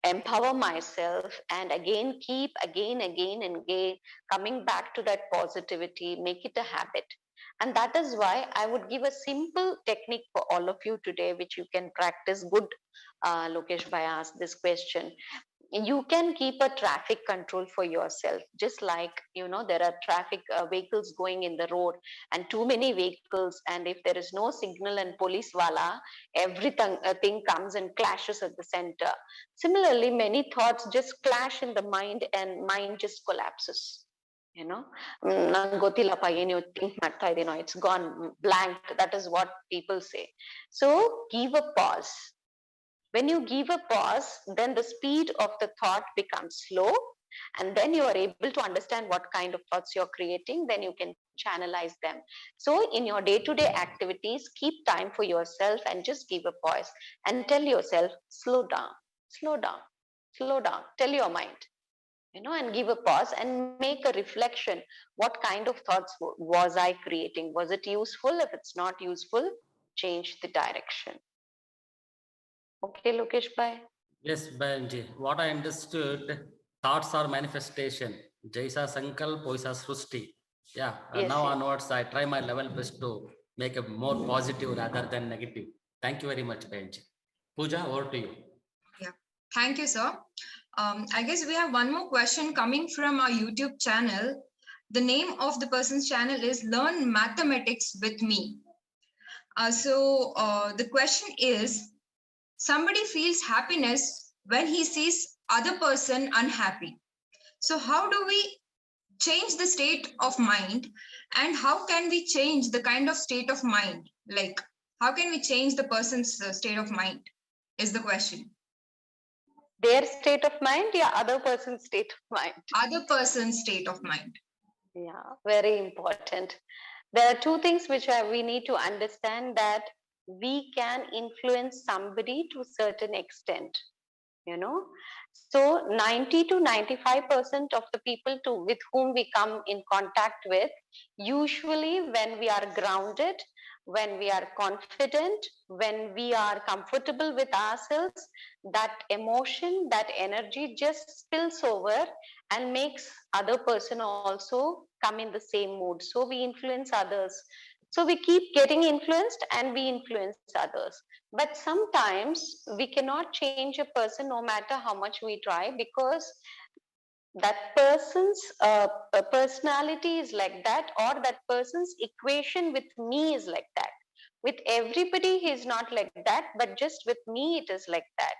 empower myself and again and again coming back to that positivity, make it a habit. And that is why I would give a simple technique for all of you today, which you can practice. Good, Lokesh Bhai asked this question. You can keep a traffic control for yourself, just like there are traffic vehicles going in the road and too many vehicles, and if there is no signal and police wala, everything thing comes and clashes at the center. Similarly, many thoughts just clash in the mind and mind just collapses. ನಂಗೆ ಗೊತ್ತಿಲ್ಲಪ್ಪ ಏನು think ಮಾಡ್ತಾ ಇದೀನೋ, it's gone blank. That is what people say. So give a pause. When you give a pause, then the speed of the thought becomes slow, and then you are able to understand what kind of thoughts you're creating. Then you can channelize them. So in your day-to-day activities, keep time for yourself and just give a pause and tell yourself, slow down, slow down, slow down. Tell your mind, and give a pause and make a reflection. What kind of thoughts was I creating? Was it useful? If it's not useful, change the direction. Okay, Lokesh bhai. Yes, Benji. What I understood, thoughts are manifestation. Jaisa Sankalp, Poisa Srushti. Yeah, Yes, now yes. onwards, I try my level best to make a more positive rather than negative. Thank you very much, Benji. Pooja, over to you. Yeah, thank you, sir. I guess we have one more question coming from our YouTube channel. The name of the person's channel is Learn Mathematics with Me. The question is, somebody feels happiness when he sees other person unhappy. So how do we change the state of mind, and how can we change the kind of state of mind? Like, how can we change the person's state of mind is the question. Their state of mind, yeah, other person's state of mind. Other person's state of mind. Yeah, very important. There are two things which we need to understand, that we can influence somebody to a certain extent. So 90 to 95% of the people with whom we come in contact with, usually when we are grounded, when we are confident, when we are comfortable with ourselves, that emotion, that energy just spills over and makes other person also come in the same mood. So we influence others. So we keep getting influenced and we influence others. But sometimes we cannot change a person no matter how much we try, because that person's personality is like that, or that person's equation with me is like that. With everybody he is not like that, but just with me it is like that.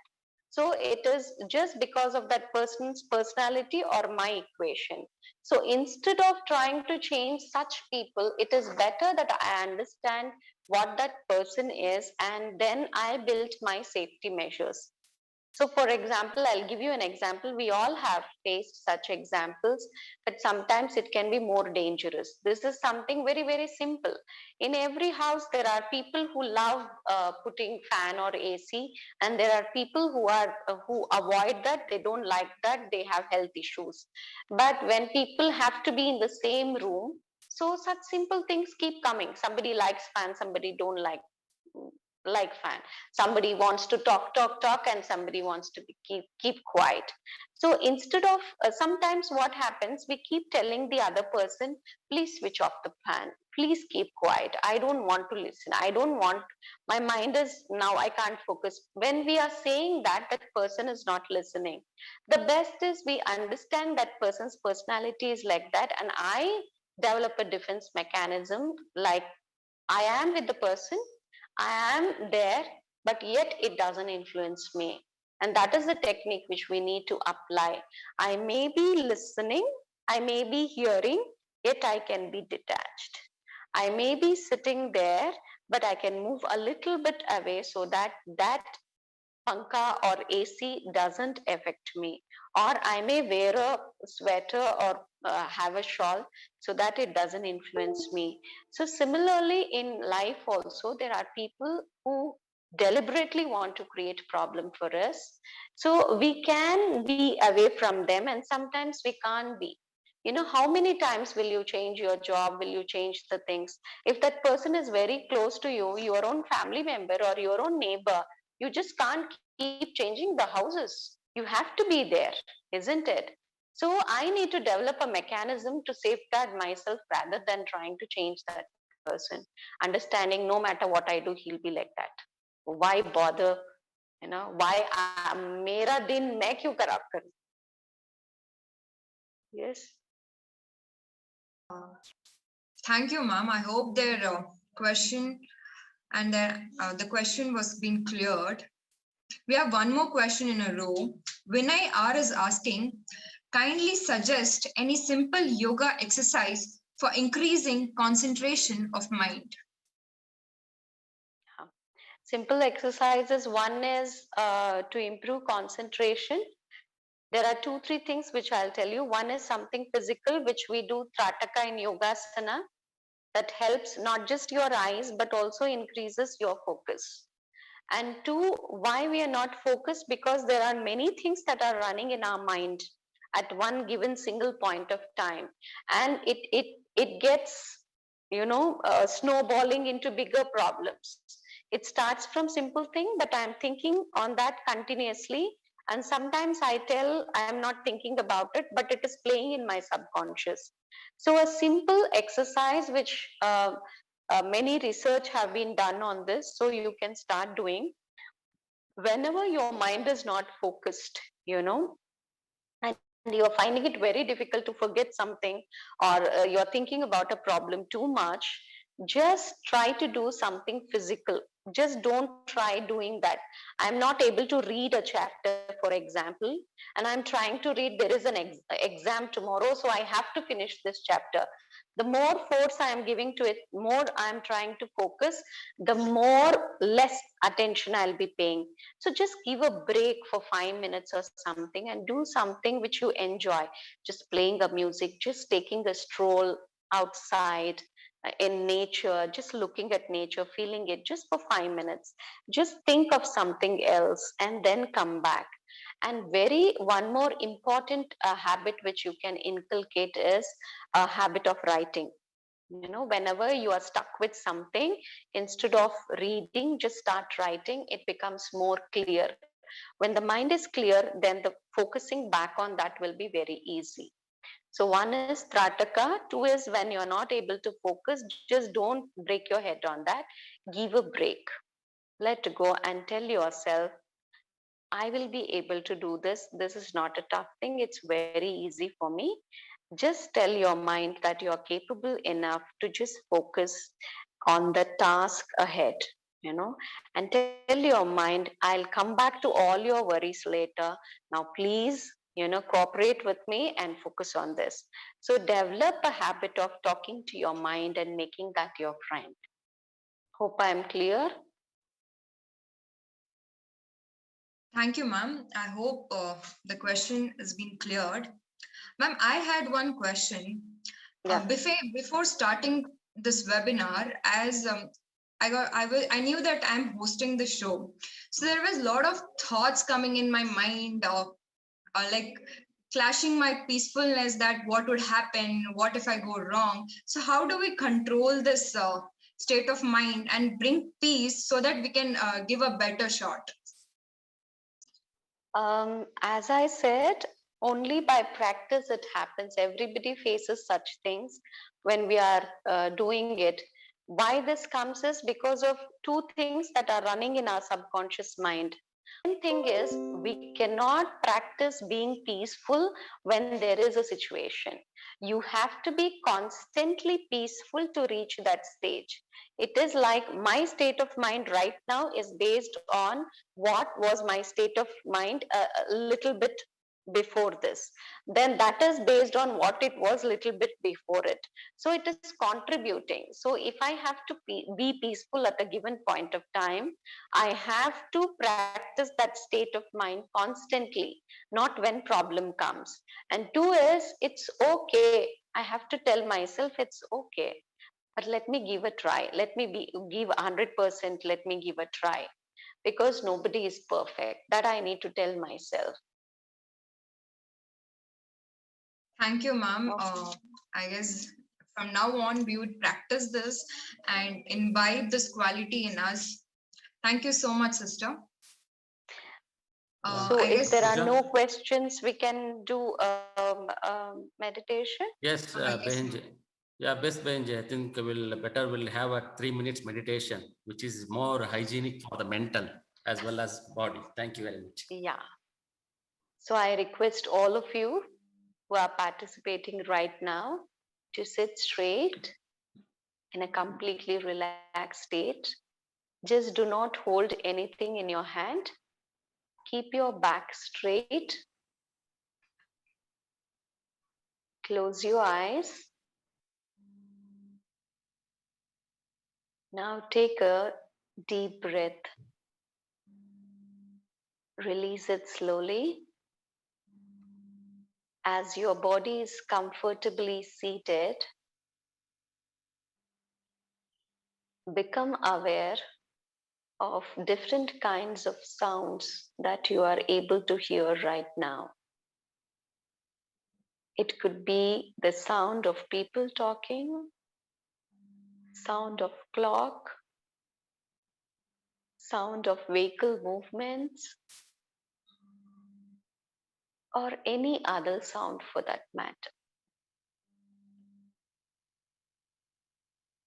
So it is just because of that person's personality or my equation. So instead of trying to change such people, it is better that I understand what that person is, and then I built my safety measures. So for example, I'll give you an example. We all have faced such examples, but sometimes it can be more dangerous. This is something very, very simple. In every house, there are people who love putting fan or AC, and there are people who avoid that. They don't like that. They have health issues. But when people have to be in the same room, so such simple things keep coming. Somebody likes fan, somebody don't like fan. Somebody wants to talk, and somebody wants to keep quiet. So instead of sometimes what happens, we keep telling the other person, please switch off the fan, please keep quiet, I don't want to listen, I don't want, my mind is now, I can't focus. When we are saying that, that person is not listening. The best is we understand that person's personality is like that, and I develop a defense mechanism, like I am with the person, I am there, but yet it doesn't influence me. And that is the technique which we need to apply. I may be listening, I may be hearing, yet I can be detached. I may be sitting there, but I can move a little bit away so that that panka or AC doesn't affect me. Or I may wear a sweater or have a shawl so that it doesn't influence me. So, similarly, in life also, there are people who deliberately want to create problem for us. So, we can be away from them, and sometimes we can't be. You know, how many times will you change your job? Will you change the things? If that person is very close to you, your own family member or your own neighbor, you just can't keep changing the houses. You have to be there, isn't it? So I need to develop a mechanism to safeguard myself rather than trying to change that person. Understanding no matter what I do, he'll be like that. Why bother? You know, why mera din main kyun kharab karu? Yes. Thank you, ma'am. I hope their question and the question was being cleared. We have one more question in a row. Vinay R is asking, kindly suggest any simple yoga exercise for increasing concentration of mind. Simple exercises. One is to improve concentration. There are 2-3 things which I'll tell you. One is something physical, which we do Trataka in Yogasana, that helps not just your eyes, but also increases your focus. And two, why we are not focused? Because there are many things that are running in our mind at one given single point of time. And it gets, snowballing into bigger problems. It starts from simple thing, but I'm thinking on that continuously. And sometimes I tell I'm not thinking about it, but it is playing in my subconscious. So a simple exercise which many research have been done on this, so you can start doing whenever your mind is not focused, and you're finding it very difficult to forget something, or you're thinking about a problem too much, just try to do something physical. Just don't try doing that. I'm not able to read a chapter, for example, and I'm trying to read, there is an exam tomorrow, so I have to finish this chapter. The more force I am giving to it, more I'm trying to focus, the more less attention I'll be paying. So just give a break for 5 minutes or something and do something which you enjoy. Just playing a music, just taking a stroll outside in nature, just looking at nature, feeling it just for 5 minutes. Just think of something else and then come back. And very one more important habit which you can inculcate is a habit of writing. Whenever you are stuck with something, instead of reading, just start writing. It becomes more clear. When the mind is clear, then the focusing back on that will be very easy. So one is Trataka, two is when you're not able to focus, just don't break your head on that. Give a break. Let go and tell yourself, I will be able to do this. This is not a tough thing. It's very easy for me. Just tell your mind that you're capable enough to just focus on the task ahead, and tell your mind, I'll come back to all your worries later. Now, please, cooperate with me and focus on this. So develop a habit of talking to your mind and making that your friend. Hope I am clear. Thank you, ma'am. I hope the question has been cleared. Ma'am, I had one question. Yeah. Before starting this webinar, as I knew that I'm hosting the show, so there was a lot of thoughts coming in my mind, like clashing my peacefulness, that what would happen, what if I go wrong. So how do we control this state of mind and bring peace so that we can give a better shot? As I said, only by practice it happens. Everybody faces such things when we are doing it. Why this comes is because of two things that are running in our subconscious mind. One thing is, we cannot practice being peaceful when there is a situation. You have to be constantly peaceful to reach that stage. It is like my state of mind right now is based on what was my state of mind a little bit before this. Then that is based on what it was little bit before it. So it is contributing. So if I have to be peaceful at a given point of time, I have to practice that state of mind constantly, not when problem comes. And two is, it's okay. I have to tell myself it's okay, but let me give a try. Let me give 100%. Let me give a try, because nobody is perfect. That I need to tell myself. Thank you, ma'am. Okay. I guess from now on, we would practice this and imbibe this quality in us. Thank you so much, sister. So I if guess there are Pooja? no questions, we can do meditation. Yes, yes, Behenje. Yeah, best Behenje. I think we'll have a 3 minutes meditation, which is more hygienic for the mental as well as body. Thank you very much. Yeah. So I request all of you who are participating right now to sit straight in a completely relaxed state. Just do not hold anything in your hand. Keep your back straight. Close your eyes. Now take a deep breath. Release it slowly. As your body is comfortably seated, become aware of different kinds of sounds that you are able to hear right now. It could be the sound of people talking, sound of clock, sound of vehicle movements, or any other sound for that matter.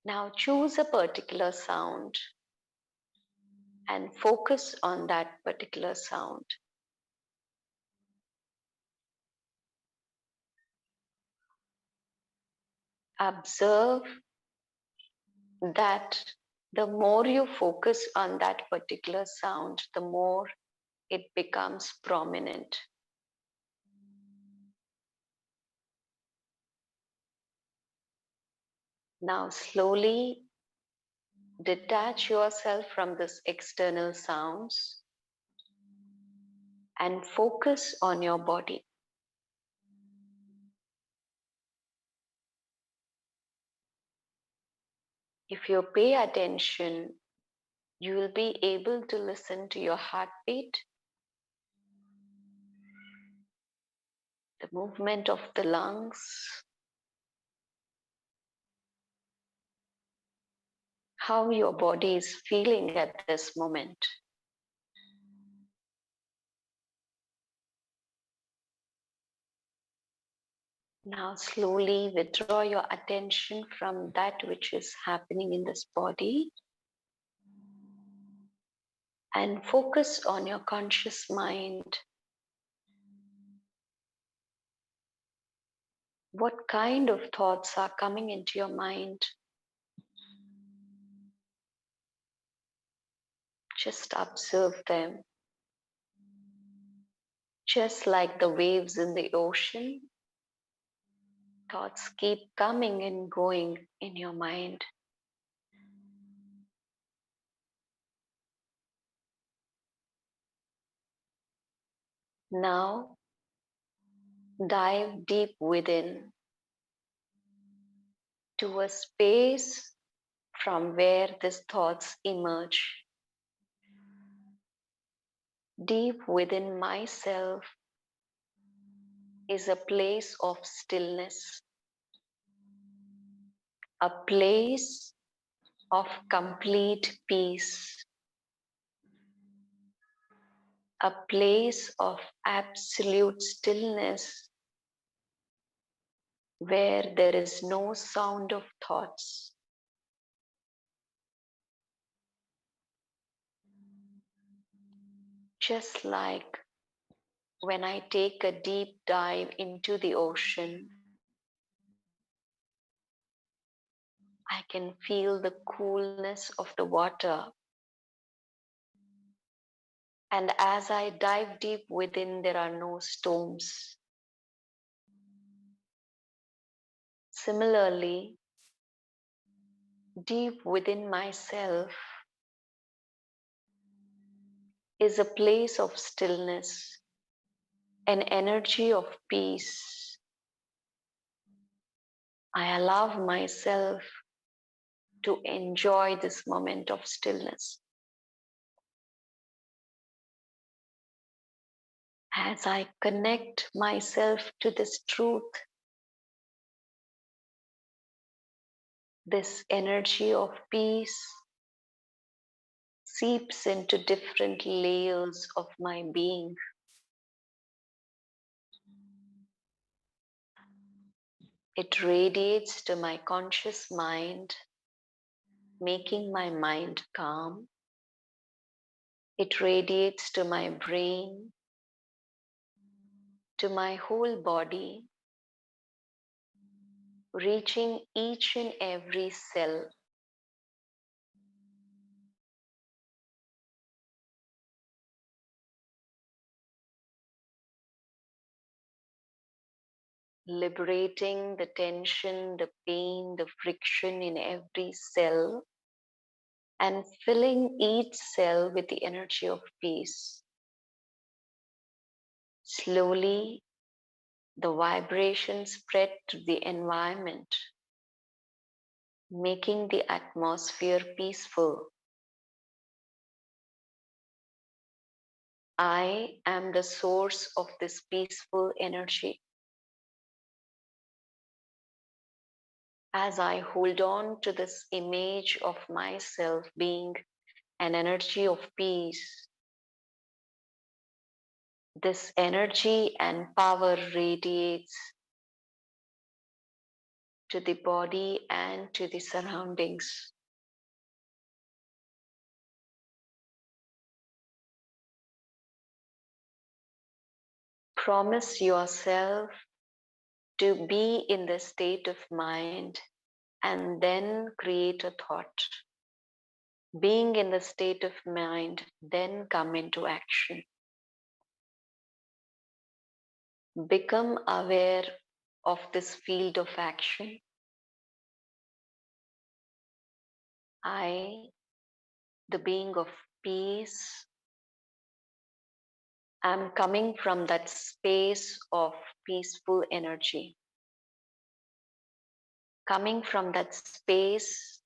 Now choose a particular sound and focus on that particular sound. Observe that the more you focus on that particular sound, the more it becomes prominent. Now slowly detach yourself from this external sounds and focus on your body. If you pay attention, you will be able to listen to your heartbeat, the movement of the lungs, how your body is feeling at this moment. Now slowly withdraw your attention from that which is happening in this body and focus on your conscious mind. What kind of thoughts are coming into your mind? Just observe them. Just like the waves in the ocean, thoughts keep coming and going in your mind. Now, dive deep within to a space from where these thoughts emerge. Deep within myself is a place of stillness, a place of complete peace, a place of absolute stillness where there is no sound of thoughts. Just like when I take a deep dive into the ocean, I can feel the coolness of the water. And as I dive deep within, there are no storms. Similarly, deep within myself is a place of stillness, an energy of peace. I allow myself to enjoy this moment of stillness. As I connect myself to this truth, this energy of peace seeps into different layers of my being. It radiates to my conscious mind, making my mind calm. It radiates to my brain, to my whole body, reaching each and every cell. Liberating the tension, the pain, the friction in every cell, and filling each cell with the energy of peace. Slowly, the vibration spread to the environment, making the atmosphere peaceful. I am the source of this peaceful energy. As I hold on to this image of myself being an energy of peace, this energy and power radiates to the body and to the surroundings. Promise yourself to be in the state of mind and then create a thought. Being in the state of mind, then come into action. Become aware of this field of action. I, the being of peace, am coming from that space of peaceful energy. Coming from that space,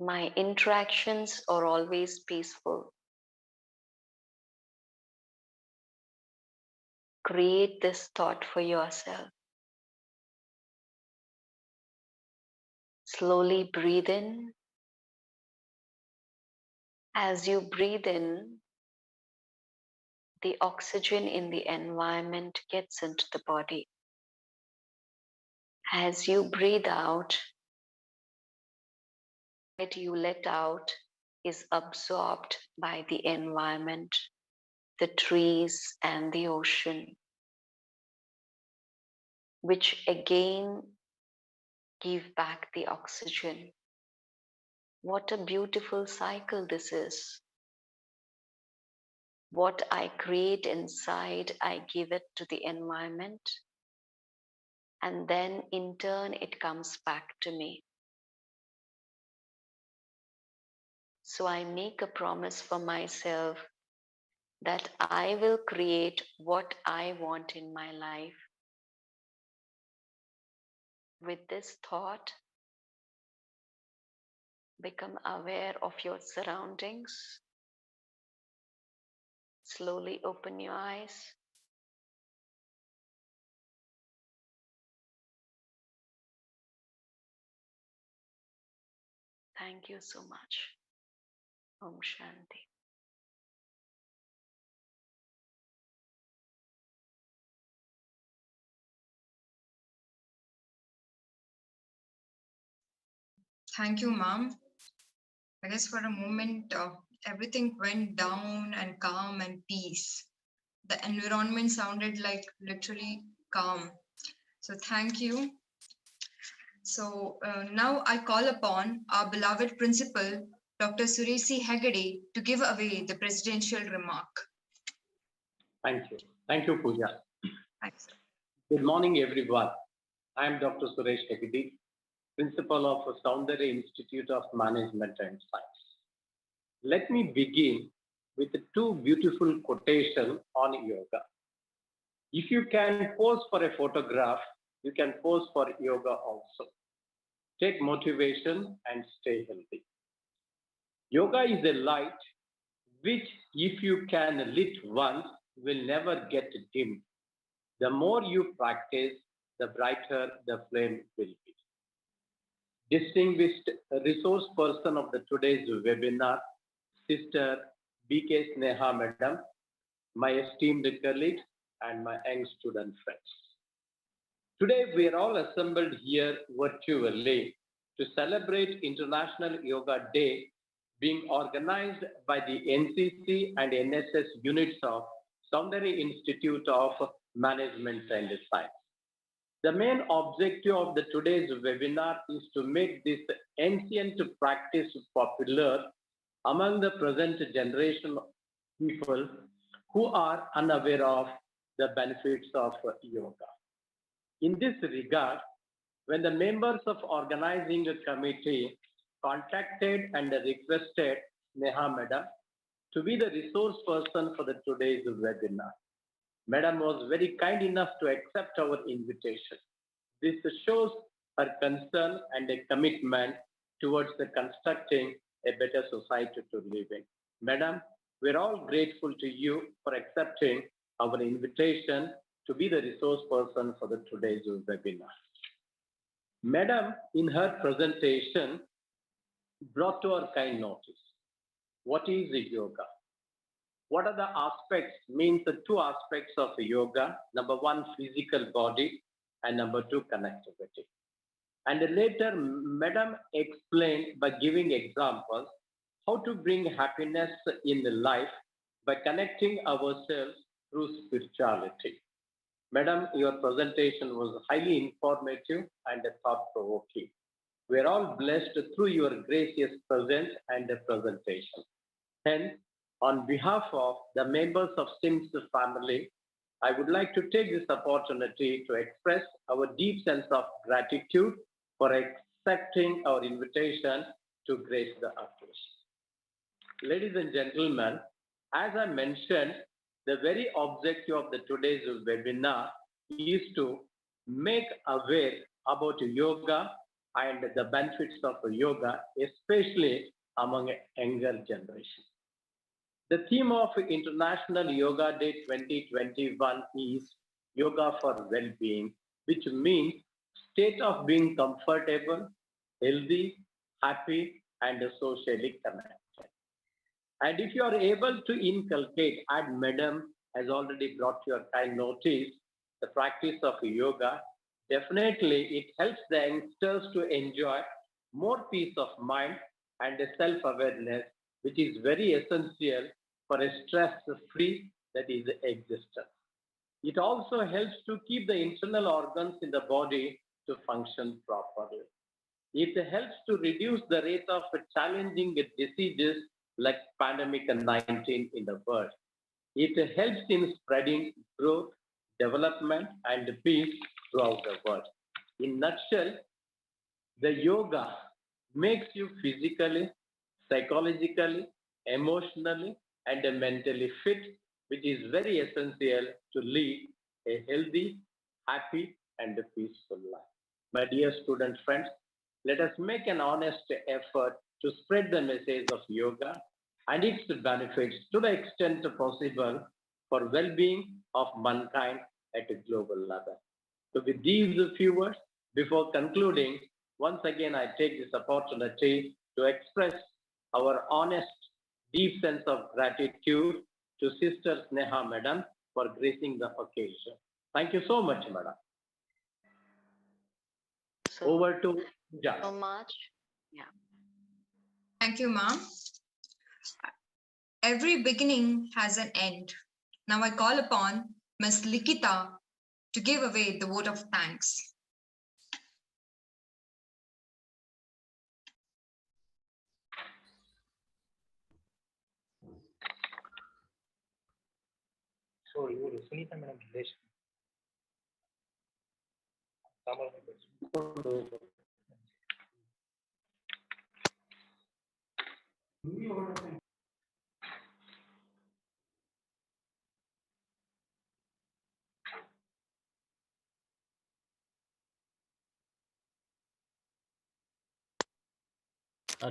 my interactions are always peaceful. Create this thought for yourself. Slowly breathe in. As you breathe in, the oxygen in the environment gets into the body. As you breathe out, what you let out is absorbed by the environment, the trees and the ocean, which again give back the oxygen. What a beautiful cycle this is. What I create inside, I give it to the environment, and then in turn it comes back to me. So I make a promise for myself that I will create what I want in my life. With this thought, become aware of your surroundings. Slowly open your eyes. Thank you so much. Om Shanti. Thank you, ma'am. I guess for a moment, everything went down and calm and peace. The environment sounded like literally calm. So thank you. So now I call upon our beloved principal, Dr. Suresi Hegde, to give away the presidential remark. Thank you. Thank you, Pooja. Thanks. Good morning, everyone. I am Dr. Suresh Hegde, Principal of Soundarya Institute of Management and Science. Let me begin with two beautiful quotations on yoga. If you can pose for a photograph, you can pose for yoga also. Take motivation and stay healthy. Yoga is a light which, if you can lit once, will never get dimmed. The more you practice, the brighter the flame will be. Distinguished resource person of the today's webinar, Sister B.K. Sneha Madam, my esteemed colleagues, and my young student friends. Today, we are all assembled here virtually to celebrate International Yoga Day being organized by the NCC and NSS units of Soundarya Institute of Management and Science. The main objective of the today's webinar is to make this ancient practice popular among the present generation of people who are unaware of the benefits of yoga. In this regard, when the members of organizing committee contacted and requested Sneha Madam to be the resource person for the today's webinar, Madam was very kind enough to accept our invitation. This shows her concern and a commitment towards the constructing a better society to live in. Madam, we're all grateful to you for accepting our invitation to be the resource person for the today's webinar. Madam, in her presentation, brought to our kind notice, what is yoga? What are the aspects, means the two aspects of yoga? Number one, physical body, and number two, connectivity. And later, Madam explained by giving examples how to bring happiness in the life by connecting ourselves through spirituality. Madam, your presentation was highly informative and thought-provoking. We are all blessed through your gracious presence and presentation. Hence, on behalf of the members of SIMS family, I would like to take this opportunity to express our deep sense of gratitude for accepting our invitation to grace the occasion. Ladies and gentlemen, as I mentioned, the very objective of the today's webinar is to make aware about yoga and the benefits of yoga, especially among younger generation. The theme of International Yoga Day 2021 is Yoga for Well-Being, which means state of being comfortable, healthy, happy, and socially connected. And if you are able to inculcate, as Madam has already brought your kind notice, the practice of yoga, definitely it helps the youngsters to enjoy more peace of mind and self-awareness, which is very essential for a stress-free, that is, existence. It also helps to keep the internal organs in the body to function properly. It helps to reduce the rate of challenging diseases like pandemic 19 in the world. It helps in spreading growth, development, and peace throughout the world. In nutshell, the yoga makes you physically, psychologically, emotionally, and mentally fit which is very essential to lead a healthy, happy, and peaceful life. My dear student friends, let us make an honest effort to spread the message of yoga and its benefits to the extent possible for well-being of mankind at a global level. So with these few words, before concluding, once again I take this opportunity to express our honest, deep sense of gratitude to Sister Sneha Madam for gracing the occasion. Thank you so much, Madam. So, Over to Jai. so much. Yeah. Thank you, ma'am. Every beginning has an end. Now I call upon Ms. Likita to give away the vote of thanks. So ಇವರು Sunita madam relation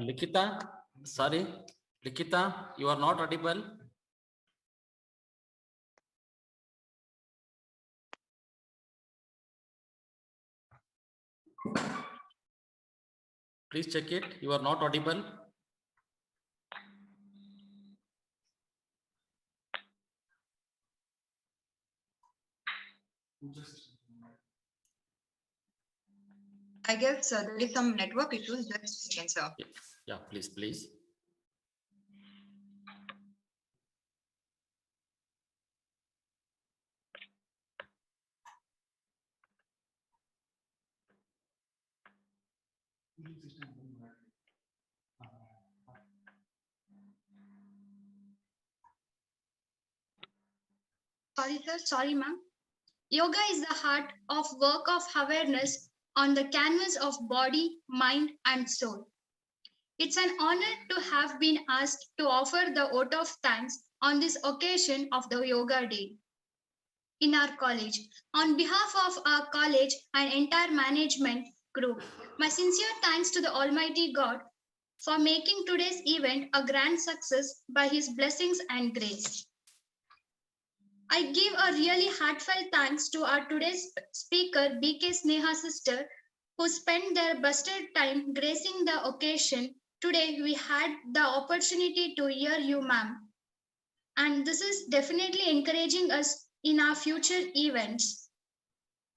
Likita, sorry, Likita, you are not audible. Please check it. You are not audible. I guess there is some network issues. Just a second, sir. Yeah, please, please. Sorry, sir. Sorry, ma'am. Yoga is the heart of work of awareness on the canvas of body, mind, and soul. It's an honor to have been asked to offer the vote of thanks on this occasion of the Yoga Day in our college. On behalf of our college and entire management group, my sincere thanks to the Almighty God for making today's event a grand success by His blessings and grace. I give a really heartfelt thanks to our today's speaker, BK Sneha sister, who spent their busted time gracing the occasion. Today, we had the opportunity to hear you, ma'am. And this is definitely encouraging us in our future events.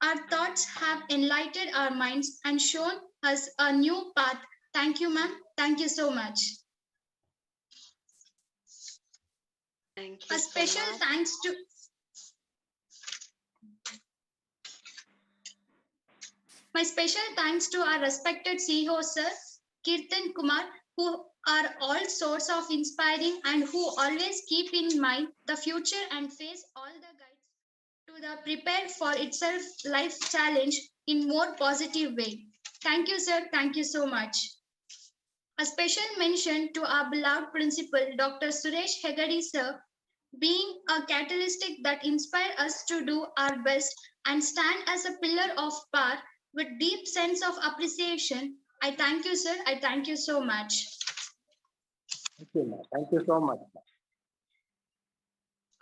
Our thoughts have enlightened our minds and shown us a new path. Thank you, ma'am. Thank you so much. Thank you A so special much. thanks to My special thanks to our respected CEO, Sir Kirtan Kumar, who are all sorts of inspiring and who always keep in mind the future and face all the guides to the prepare for itself life challenge in more positive way. Thank you, sir. Thank you so much. A special mention to our beloved principal, Dr. Suresh Hegadi, sir, being a catalytic that inspire us to do our best and stand as a pillar of power with deep sense of appreciation. I thank you, sir. I thank you so much. Thank you, ma'am. Thank you so much.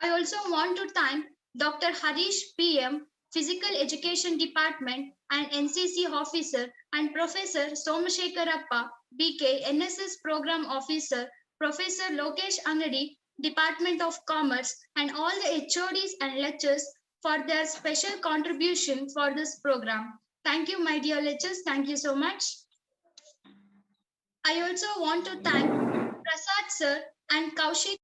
I also want to thank Dr. Harish PM, Physical Education Department and NCC Officer, and Professor Somashekarappa, BK, NSS Program Officer, Professor Lokesh Angadi, Department of Commerce, and all the HODs and lecturers for their special contribution for this program. Thank you, my dear lecturers. Thank you so much. I also want to thank Prasad sir and Kaushik.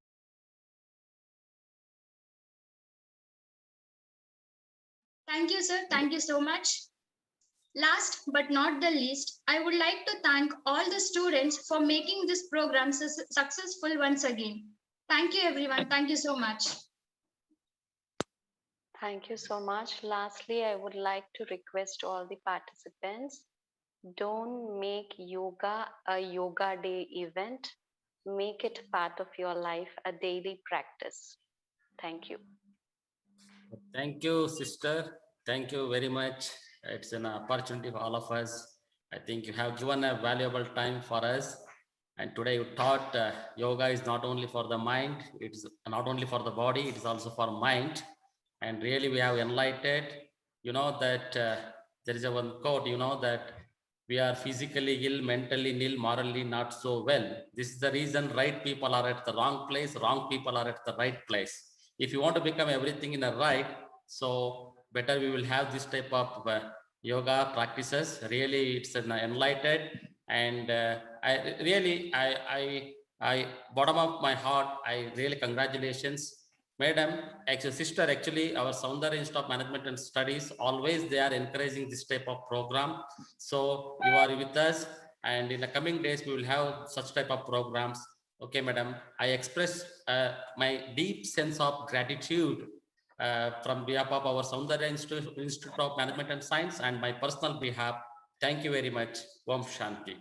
Thank you, sir. Thank you so much. Last but not the least, I would like to thank all the students for making this program successful once again. Thank you, everyone. Thank you so much. Thank you so much. Lastly, I would like to request all the participants, don't make yoga a yoga day event. Make it part of your life, a daily practice. Thank you. Thank you, sister. Thank you very much. It's an opportunity for all of us. I think you have given a valuable time for us. And today you taught yoga is not only for the mind, it's not only for the body, it is also for mind. And really we have enlightened, you know, that there is a one quote, you know, that we are physically ill, mentally nil, morally not so well. This is the reason right people are at the wrong place, wrong people are at the right place. If you want to become everything in a right, so better we will have this type of yoga practices. Really, it's an enlightened, and I bottom of my heart, I really congratulations. Madam, actually, sister, actually, our Soundar Institute of Management and Studies, always they are encouraging this type of program. So you are with us, and in the coming days, we will have such type of programs. Okay, madam, I express my deep sense of gratitude from behalf of our Soundar Institute of Management and Science and my personal behalf. Thank you very much. Om Shanti.